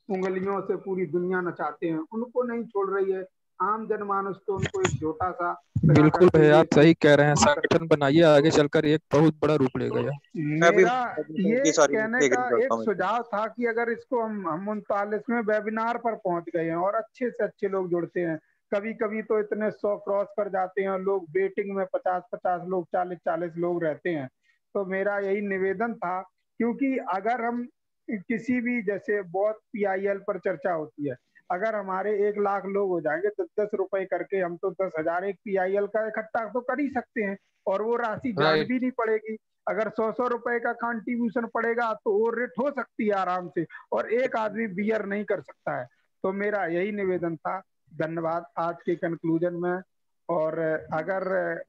उंगलियों से पूरी दुनिया नचाते हैं, उनको नहीं छोड़ रही है, आम जनमानस तो उनको एक छोटा सा। बिल्कुल भैया आप सही कह रहे हैं, संगठन बनाइए, आगे चलकर एक बहुत बड़ा रूप लेगा। मेरा ये कहने का एक सुझाव था कि अगर इसको हम 39वें वेबिनार पर पहुंच गए हैं और अच्छे से अच्छे लोग जुड़ते हैं, कभी कभी तो इतने 100 क्रॉस कर जाते हैं लोग, वेटिंग में 50-50 लोग, 40-40 लोग रहते हैं। तो मेरा यही निवेदन था, क्योंकि अगर हम किसी भी, जैसे बहुत PIL पर चर्चा होती है, अगर हमारे 1 लाख लोग हो जाएंगे तो 10 रुपए करके हम तो 10,000 एक PIL का इकट्ठा तो कर ही सकते हैं, और वो राशि जान भी नहीं पड़ेगी। अगर 100 रुपए का कंट्रीब्यूशन पड़ेगा तो वो रेट हो सकती है आराम से, और एक आदमी बियर नहीं कर सकता है। तो मेरा यही निवेदन था। धन्यवाद आज के कंक्लूजन में, और अगर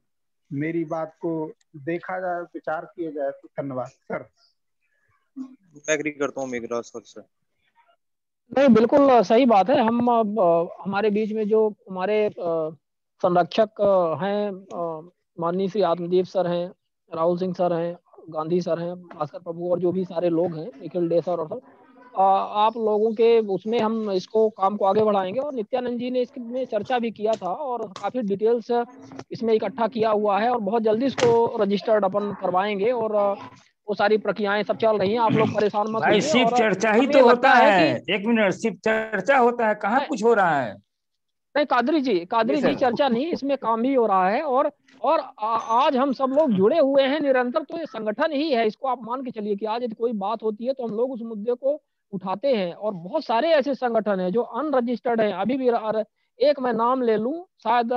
मेरी बात को देखा जाए, विचार किया जाए तो धन्यवाद सर। मैं एग्री करता हूँ मेघराज सर से। नहीं, बिल्कुल सही बात है। हम हमारे बीच में जो हमारे संरक्षक हैं, माननीय श्री आत्मदीप सर हैं, राहुल सिंह सर हैं, गांधी सर हैं, भास्कर प्रभु, और जो भी सारे लोग हैं, निखिल डे सर, और सर आप लोगों के उसमें हम इसको काम को आगे बढ़ाएंगे। और नित्यानंद जी ने इसमें चर्चा भी किया था और काफी डिटेल्स इसमें इकट्ठा किया हुआ है, और बहुत जल्दी इसको रजिस्टर्ड अपन करवाएंगे, और वो सारी प्रक्रियाएं सब चल रही हैं, आप लोग परेशान मत भाई। सिर्फ चर्चा ही तो होता है, एक मिनट, सिर्फ चर्चा होता है, कहाँ कुछ हो रहा है? नहीं कादरी जी चर्चा नहीं, इसमें काम भी हो रहा है, और आज हम सब लोग जुड़े हुए हैं निरंतर, तो ये संगठन ही है, इसको आप मान के चलिए कि आज यदि कोई बात होती है तो हम लोग उस मुद्दे को उठाते हैं। और बहुत सारे ऐसे संगठन हैं जो अनरजिस्टर्ड हैं, अभी भी एक मैं नाम ले लूं, शायद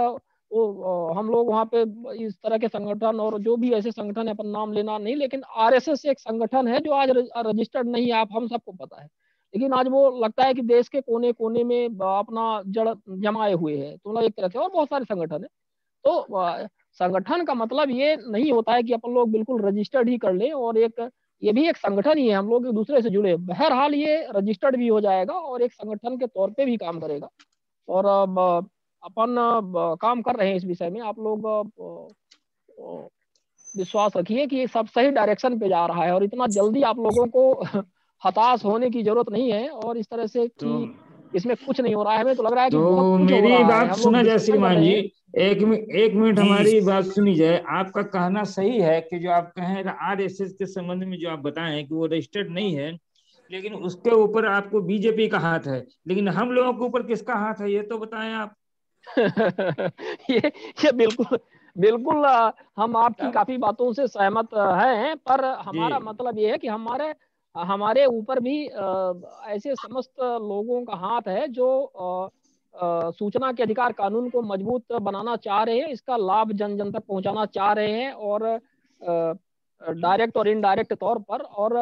वो हम लोग वहाँ पे इस तरह के संगठन और जो भी ऐसे संगठन है, अपन नाम लेना नहीं, लेकिन RSS एक संगठन है जो आज रजिस्टर्ड नहीं है, आप हम सबको पता है, लेकिन आज वो लगता है कि देश के कोने कोने में अपना जड़ जमाए हुए है, तो एक तरह से, और बहुत सारे संगठन है। तो संगठन का मतलब ये नहीं होता है कि अपन लोग बिल्कुल रजिस्टर्ड ही कर लें, और ये भी एक संगठन ही है, हम लोग एक दूसरे से जुड़े। बहरहाल ये रजिस्टर्ड भी हो जाएगा और एक संगठन के तौर पे भी काम करेगा, और अपन काम कर रहे हैं इस विषय में। आप लोग विश्वास रखिए कि सब सही डायरेक्शन पे जा रहा है, और इतना जल्दी आप लोगों को हताश होने की जरूरत नहीं है, और इस तरह से कि इसमें कुछ नहीं हो रहा है। हमें तो लग रहा है कि तो बहुत कुछ हो मेरी रहा है। बात हम लोग सुना जाए डिस्कशन कर श्रीमान रहे जी, हैं। एक मिनट हमारी बात सुनी जाए। आपका कहना सही है कि जो आप कहें आरएसएस के संबंध में जो आप बताएं कि वो रजिस्टर्ड नहीं है, लेकिन उसके ऊपर आपको बीजेपी का हाथ है, लेकिन हम लोगों के ऊपर किसका हाथ है ये तो बताएं आप। ये बिल्कुल बिल्कुल हम आपकी काफी बातों से सहमत हैं, पर हमारा मतलब ये है कि हमारे ऊपर भी ऐसे समस्त लोगों का हाथ है जो सूचना के अधिकार कानून को मजबूत बनाना चाह रहे हैं, इसका लाभ जन जन तक पहुंचाना चाह रहे हैं, और डायरेक्ट और इनडायरेक्ट तौर पर। और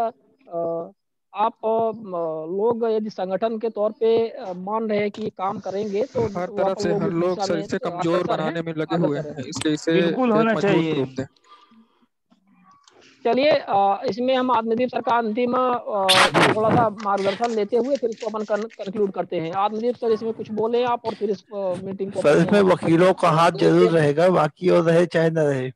आप लोग यदि संगठन के तौर पे मान रहे हैं कि काम करेंगे तो हर वो तरफ आप से लोग हर इस लोग दिशा सर में इसे कमजोर अग्रसर हैं, बनाने में लगे आगे हुए कर रहे हैं, हैं। इसलिए इसे बिल्कुल एक होना मजबूत चाहिए। प्रूफ दें। चलिए इसमें हम आत्मदीप सर का अंतिम थोड़ा सा मार्गदर्शन लेते हुए फिर इसको अपन कंक्लूड करते हैं। आत्मदीप सर इसमें कुछ बोले आप, और फिर इस मीटिंग को सर अपन इसमें यहाँ वकीलों का हाथ जरूर रहेगा, बाकी और रहे चाहे न रहे।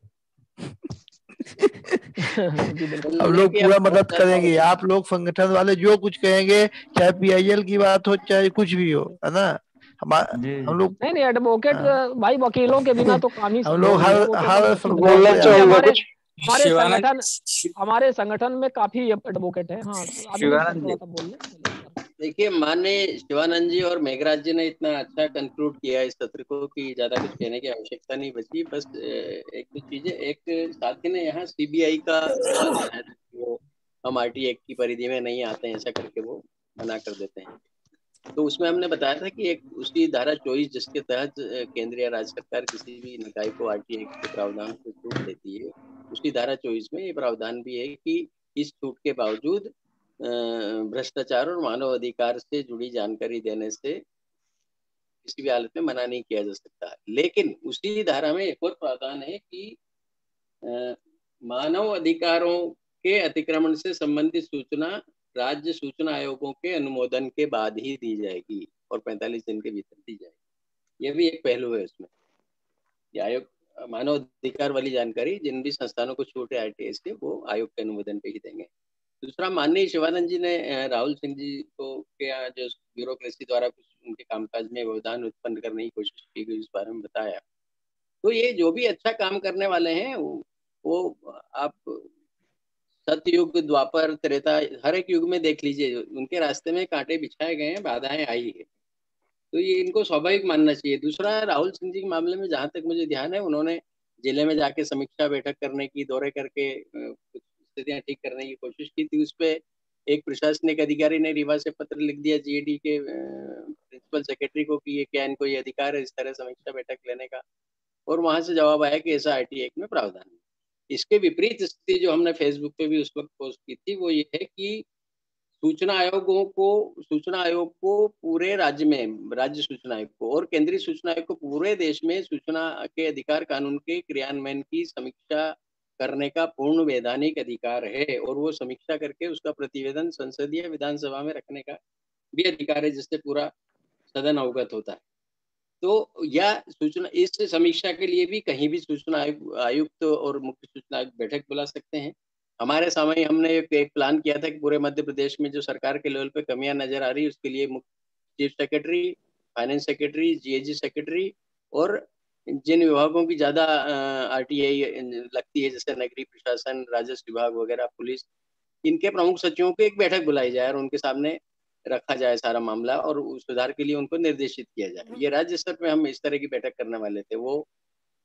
जी बिल्कुल। हम लोग पूरा मदद करेंगे, आप लोग संगठन वाले जो कुछ कहेंगे, चाहे पीआईएल की बात हो चाहे कुछ भी हो, है ना। हम लोग नहीं एडवोकेट भाई, वकीलों के बिना तो काम ही हम लोग हर हमारे संगठन में काफी एडवोकेट है। हाँ थोड़ा सा बोल लें। देखिए, माननीय शिवानंद जी और मेघराज जी ने इतना अच्छा कंक्लूड किया इस सत्र को कि ज्यादा कुछ कहने की आवश्यकता नहीं बची। बस एक दो चीजें, एक साथी ने यहाँ सीबीआई का सवाल उठाया था, वो हम आरटी एक्ट की परिधि में नहीं आते हैं, ऐसा करके वो मना कर देते हैं। तो उसमें हमने बताया था कि एक उसकी धारा 24 जिसके तहत केंद्रीय राज्य सरकार किसी भी निकाय को आरटी एक्ट के प्रावधान से छूट देती है, उसकी धारा 24 में ये प्रावधान भी है कि इस छूट के बावजूद भ्रष्टाचार और मानव अधिकार से जुड़ी जानकारी देने से किसी भी हालत में मना नहीं किया जा सकता। लेकिन उसी धारा में एक और प्रावधान है कि मानव अधिकारों के अतिक्रमण से संबंधित सूचना राज्य सूचना आयोगों के अनुमोदन के बाद ही दी जाएगी और 45 दिन के भीतर दी जाएगी। यह भी एक पहलू है उसमें। आयोग मानव अधिकार वाली जानकारी जिन भी संस्थानों को छूट है आरटीआई से, वो आयोग के अनुमोदन पे ही देंगे। दूसरा, माननीय शिवानंद जी ने राहुल सिंह जी को क्या जो ब्यूरोक्रेसी द्वारा कुछ उनके कामकाज में व्यवधान उत्पन्न करने की कोशिश की गई, इस बारे में बताया। तो ये जो भी अच्छा काम करने वाले हैं वो आप सतयुग, द्वापर, त्रेता, हर एक युग में देख लीजिए, उनके रास्ते में कांटे बिछाए गए हैं, बाधाएं आई है, तो ये इनको स्वाभाविक मानना चाहिए। दूसरा, राहुल सिंह जी के मामले में जहां तक मुझे ध्यान है, उन्होंने जिले में जाके समीक्षा बैठक करने की, दौरे करके कुछ स्थितियां ठीक करने की कोशिश की थी। उस पर एक प्रशासनिक अधिकारी ने रीवा से पत्र लिख दिया जीएडी के प्रिंसिपल सेक्रेटरी को कि ये क्या इनको ये अधिकार है इस तरह समीक्षा बैठक लेने का, और वहां से जवाब आया कि ऐसा आरटी एक्ट में प्रावधान है। इसके विपरीत स्थिति जो हमने फेसबुक पे भी उस वक्त पोस्ट की थी, वो ये है कि सूचना आयोग को पूरे राज्य में, राज्य सूचना आयोग को और केंद्रीय सूचना आयोग को पूरे देश में सूचना के अधिकार कानून के क्रियान्वयन की समीक्षा करने का पूर्ण वैधानिक अधिकार है, और वो समीक्षा करके उसका प्रतिवेदन संसदीय विधानसभा में रखने का भी अधिकार है, जिससे पूरा सदन अवगत होता है। तो या सूचना इस समीक्षा के लिए भी कहीं भी सूचना आयुक्त और मुख्य सूचना आयुक्त बैठक बुला सकते हैं। हमारे सामने हमने एक प्लान किया था कि पूरे मध्य प्रदेश में जो सरकार के लेवल पे कमियां नजर आ रही, उसके लिए chief secretary, finance secretary, GAG secretary और जिन विभागों की ज्यादा आरटीआई लगती है, जैसे नगरीय प्रशासन, राजस्व विभाग वगैरह, पुलिस, इनके प्रमुख सचिवों की एक बैठक बुलाई जाए और उनके सामने रखा जाए सारा मामला, और सुधार के लिए उनको निर्देशित किया जाए। ये राज्य स्तर पे हम इस तरह की बैठक करने वाले थे। वो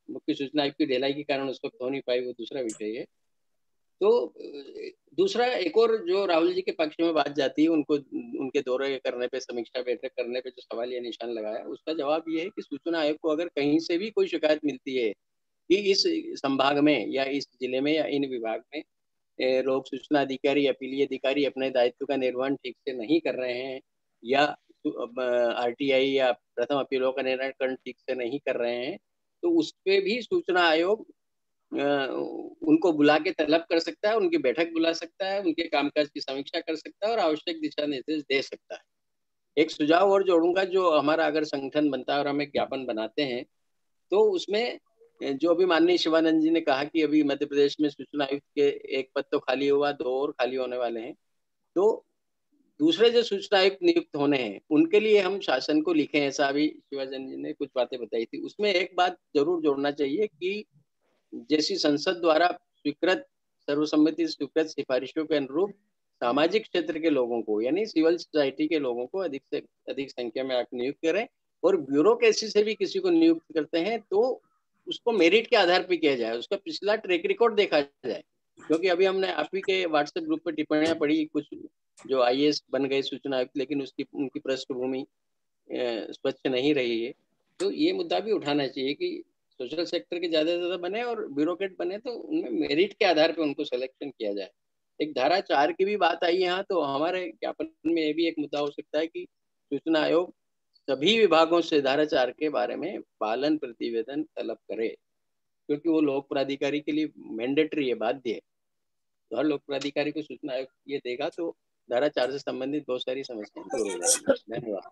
मुख्य सूचना आयुक्त की ढिलाई के कारण उस वक्त हो नहीं पाई, वो दूसरा विषय है। तो दूसरा, एक और जो राहुल जी के पक्ष में बात जाती है, उनको उनके दौरे करने पे, समीक्षा बैठक करने पे जो सवाल या निशान लगाया, उसका जवाब ये है कि सूचना आयोग को अगर कहीं से भी कोई शिकायत मिलती है कि इस संभाग में या इस जिले में या इन विभाग में लोक सूचना अधिकारी, अपीलीय अधिकारी अपने दायित्व का निर्वहन ठीक से नहीं कर रहे हैं, या आरटीआई या प्रथम अपीलों का निराकरण ठीक से नहीं कर रहे हैं, तो उस पे भी सूचना आयोग उनको बुला के तलब कर सकता है, उनकी बैठक बुला सकता है, उनके कामकाज की समीक्षा कर सकता है और आवश्यक दिशा निर्देश दे सकता है। एक सुझाव और जोड़ूंगा, जो हमारा अगर संगठन बनता है और हम एक ज्ञापन बनाते हैं, तो उसमें जो अभी माननीय शिवानंद जी ने कहा कि अभी मध्य प्रदेश में सूचना आयुक्त के एक पद तो खाली हुआ, 2 और खाली होने वाले हैं, तो दूसरे जो सूचना आयुक्त नियुक्त होने हैं उनके लिए हम शासन को लिखे, ऐसा अभी शिवाजन जी ने कुछ बातें बताई थी। उसमें एक बात जरूर जोड़ना चाहिए कि जैसी संसद द्वारा स्वीकृत, सर्वसम्मति स्वीकृत सिफारिशों के अनुरूप सामाजिक क्षेत्र के लोगों को, यानी सिविल सोसाइटी के लोगों को अधिक से अधिक संख्या में आकर नियुक्त करें, और ब्यूरोक्रेसी से भी किसी को नियुक्त करते हैं तो उसको मेरिट के आधार पर किया जाए, उसका पिछला ट्रैक रिकॉर्ड देखा जाए। क्योंकि अभी हमने आप ही के व्हाट्सएप ग्रुप पर टिप्पणियां पढ़ी, कुछ जो आईएएस बन गए सूचना आयुक्त, लेकिन उनकी पृष्ठभूमि स्वच्छ नहीं रही है। तो ये मुद्दा भी उठाना चाहिए कि सोशल सेक्टर के ज्यादा से ज्यादा बने और ब्यूरोक्रेट बने तो उनमें मेरिट के आधार पर उनको सिलेक्शन किया जाए। एक धारा 4 की भी बात आई यहाँ, तो हमारे ज्ञापन में ये भी एक मुद्दा हो सकता है कि सूचना आयोग सभी विभागों से धारा 4 के बारे में पालन प्रतिवेदन तलब करे, क्योंकि वो लोक प्राधिकारी के लिए मैंडेटरी है, बाध्य है। तो हर लोक प्राधिकारी को सूचना आयोग ये देगा तो धारा 4 से संबंधित बहुत सारी समस्याएं दूर हो जाएंगी। धन्यवाद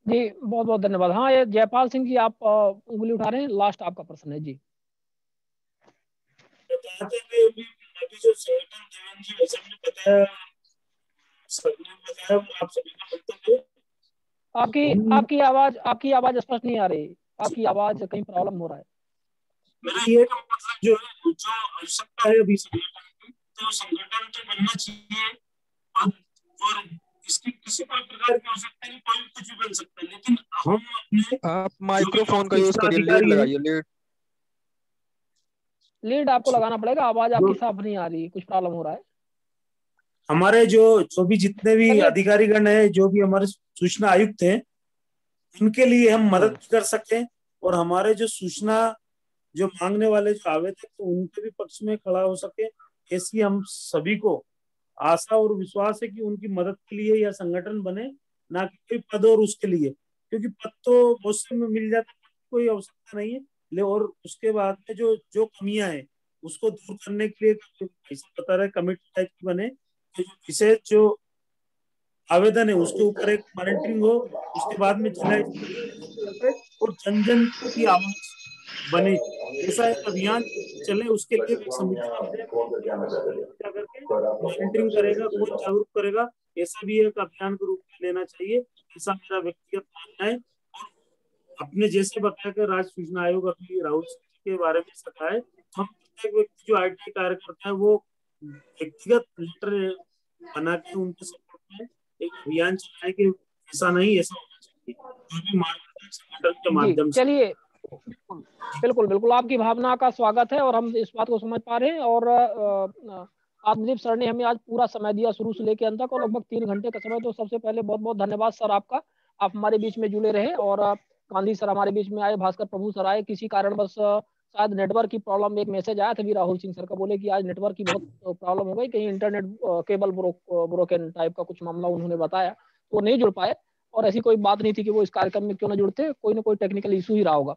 जी, बहुत बहुत धन्यवाद। हाँ, ये जयपाल सिंह जी आप उंगली उठा रहे हैं, लास्ट आपका प्रश्न है जी। अभी जो संगठन देवेंद्र जी वैसे ने बताया, सबने बताया, आप सभी का वक्तव्य। आपकी आवाज स्पष्ट नहीं आ रही, आपकी आवाज कहीं प्रॉब्लम हो रहा है। मेरा ये का मतलब जो है, जो आवश्यकता है अभी संगठन की, तो संगठन तो बनना चाहिए और इसकी किसी प्रकार की आवश्यकता नहीं, कोई कुछ भी बन सकता है, लेकिन हम अपने आप माइक्रोफोन का यूज करिए, लीड लगाइए, लीड आपको लगाना पड़ेगा। आवाज आपकी साफ नहीं आ रही, कुछ प्रॉब्लम हो रहा है। हमारे जो भी जितने भी अधिकारीगण है, जो भी हमारे सूचना आयुक्त हैं, उनके लिए हम मदद कर सकते हैं, और हमारे जो सूचना जो मांगने वाले जो आवेदक तो उनके भी पक्ष में खड़ा हो सके, ऐसी हम सभी को आशा और विश्वास है कि उनकी मदद के लिए यह संगठन बने, ना कि कोई पद और उसके लिए, क्योंकि पद तो बहुत से में मिल जाता है, कोई आवश्यकता नहीं है। और उसके बाद में जो कमियां हैं उसको दूर करने के लिए ऐसा बता रहे कमेटी टाइप की बने, विशेष जो आवेदन है उसके ऊपर एक मॉनिटरिंग हो, उसके बाद में जिला और जन जन की आवाज बने, ऐसा एक अभियान चले। उसके लिए एक समिति करके मॉनिटरिंग करेगा, कौन जागरूक करेगा, ऐसा भी एक अभियान के रूप में लेना चाहिए, ऐसा मेरा व्यक्तिगत मानना है। और अपने जैसे बताया कि राज्य सूचना आयोग अभी राहुल के बारे में सका है, हम प्रत्येक व्यक्ति जो आईटी कार्य करता है वो व्यक्तिगत लेटर बना के उनके सपोर्ट में एक अभियान चलाए कि ऐसा नहीं, ऐसा होना चाहिए, जो भी मार्गदर्शन संगठन के माध्यम से। चलिए, बिल्कुल बिल्कुल आपकी भावना का स्वागत है और हम इस बात को समझ पा रहे हैं। और आत्मदीप सर ने हमें आज पूरा समय दिया शुरू से लेकर अंत तक, और लगभग 3 घंटे का समय। तो सबसे पहले बहुत बहुत धन्यवाद सर आपका, आप हमारे बीच में जुड़े रहे। और गांधी सर हमारे बीच में आए, भास्कर प्रभु सर आए, किसी कारण बस शायद नेटवर्क की प्रॉब्लम, एक मैसेज आया था भी राहुल सिंह सर का, बोले कि आज नेटवर्क की बहुत प्रॉब्लम हो गई, कहीं इंटरनेट केबल ब्रोकन टाइप का कुछ मामला उन्होंने बताया, तो नहीं जुड़ पाए। और ऐसी कोई बात नहीं थी कि वो इस कार्यक्रम में क्यों ना जुड़ते, कोई ना कोई टेक्निकल इशू ही रहा होगा।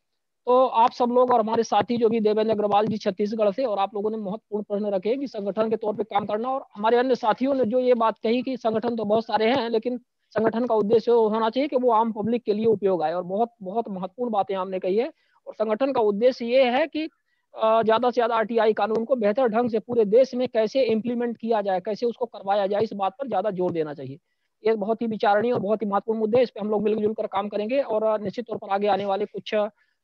तो आप सब लोग और हमारे साथी जो भी देवेंद्र अग्रवाल जी छत्तीसगढ़ से, और आप लोगों ने महत्वपूर्ण प्रश्न रखे कि संगठन के तौर पे काम करना, और हमारे अन्य साथियों ने जो ये बात कही कि संगठन तो बहुत सारे हैं, लेकिन संगठन का उद्देश्य होना चाहिए कि वो आम पब्लिक के लिए उपयोग आए, और बहुत बहुत महत्वपूर्ण बातें हमने कही है। और संगठन का उद्देश्य ये है कि ज्यादा से ज्यादा आरटीआई कानून को बेहतर ढंग से पूरे देश में कैसे इम्प्लीमेंट किया जाए, कैसे उसको करवाया जाए, इस बात पर ज्यादा जोर देना चाहिए। ये बहुत ही विचारणीय और बहुत ही महत्वपूर्ण मुद्दे, इस पे हम लोग मिलजुल कर काम करेंगे, और निश्चित तौर पर आगे आने वाले कुछ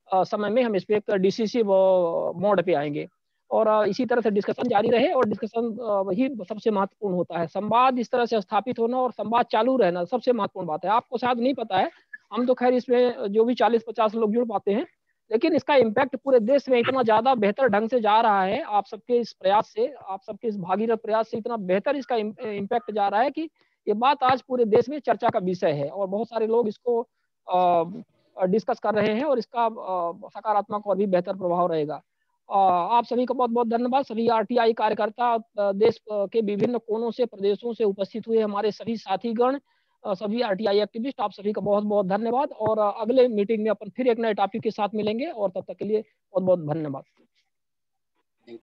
समय में हम इस पे एक डीसीसी मोड पे आएंगे, और इसी तरह से डिस्कशन जारी रहे। और डिस्कशन वही सबसे महत्वपूर्ण होता है, संवाद इस तरह से स्थापित होना और संवाद चालू रहना सबसे महत्वपूर्ण बात है। आपको शायद नहीं पता है, हम तो खैर इसमें जो भी 40-50 लोग जुड़ पाते हैं, लेकिन इसका इम्पैक्ट पूरे देश में इतना ज्यादा बेहतर ढंग से जा रहा है, आप सबके इस प्रयास से, आप सबके इस भागीरथ प्रयास से इतना बेहतर इसका इम्पैक्ट जा रहा है कि ये बात आज पूरे देश में चर्चा का विषय है, और बहुत सारे लोग इसको डिस्कस कर रहे हैं, और इसका सकारात्मक और भी बेहतर प्रभाव रहेगा। आप सभी का बहुत बहुत धन्यवाद। सभी आरटीआई कार्यकर्ता, देश के विभिन्न कोनों से, प्रदेशों से उपस्थित हुए हमारे सभी साथीगण, सभी आरटीआई एक्टिविस्ट, आप सभी का बहुत बहुत धन्यवाद। और अगले मीटिंग में अपन फिर एक नए टॉपिक के साथ मिलेंगे, और तब तक के लिए बहुत बहुत धन्यवाद।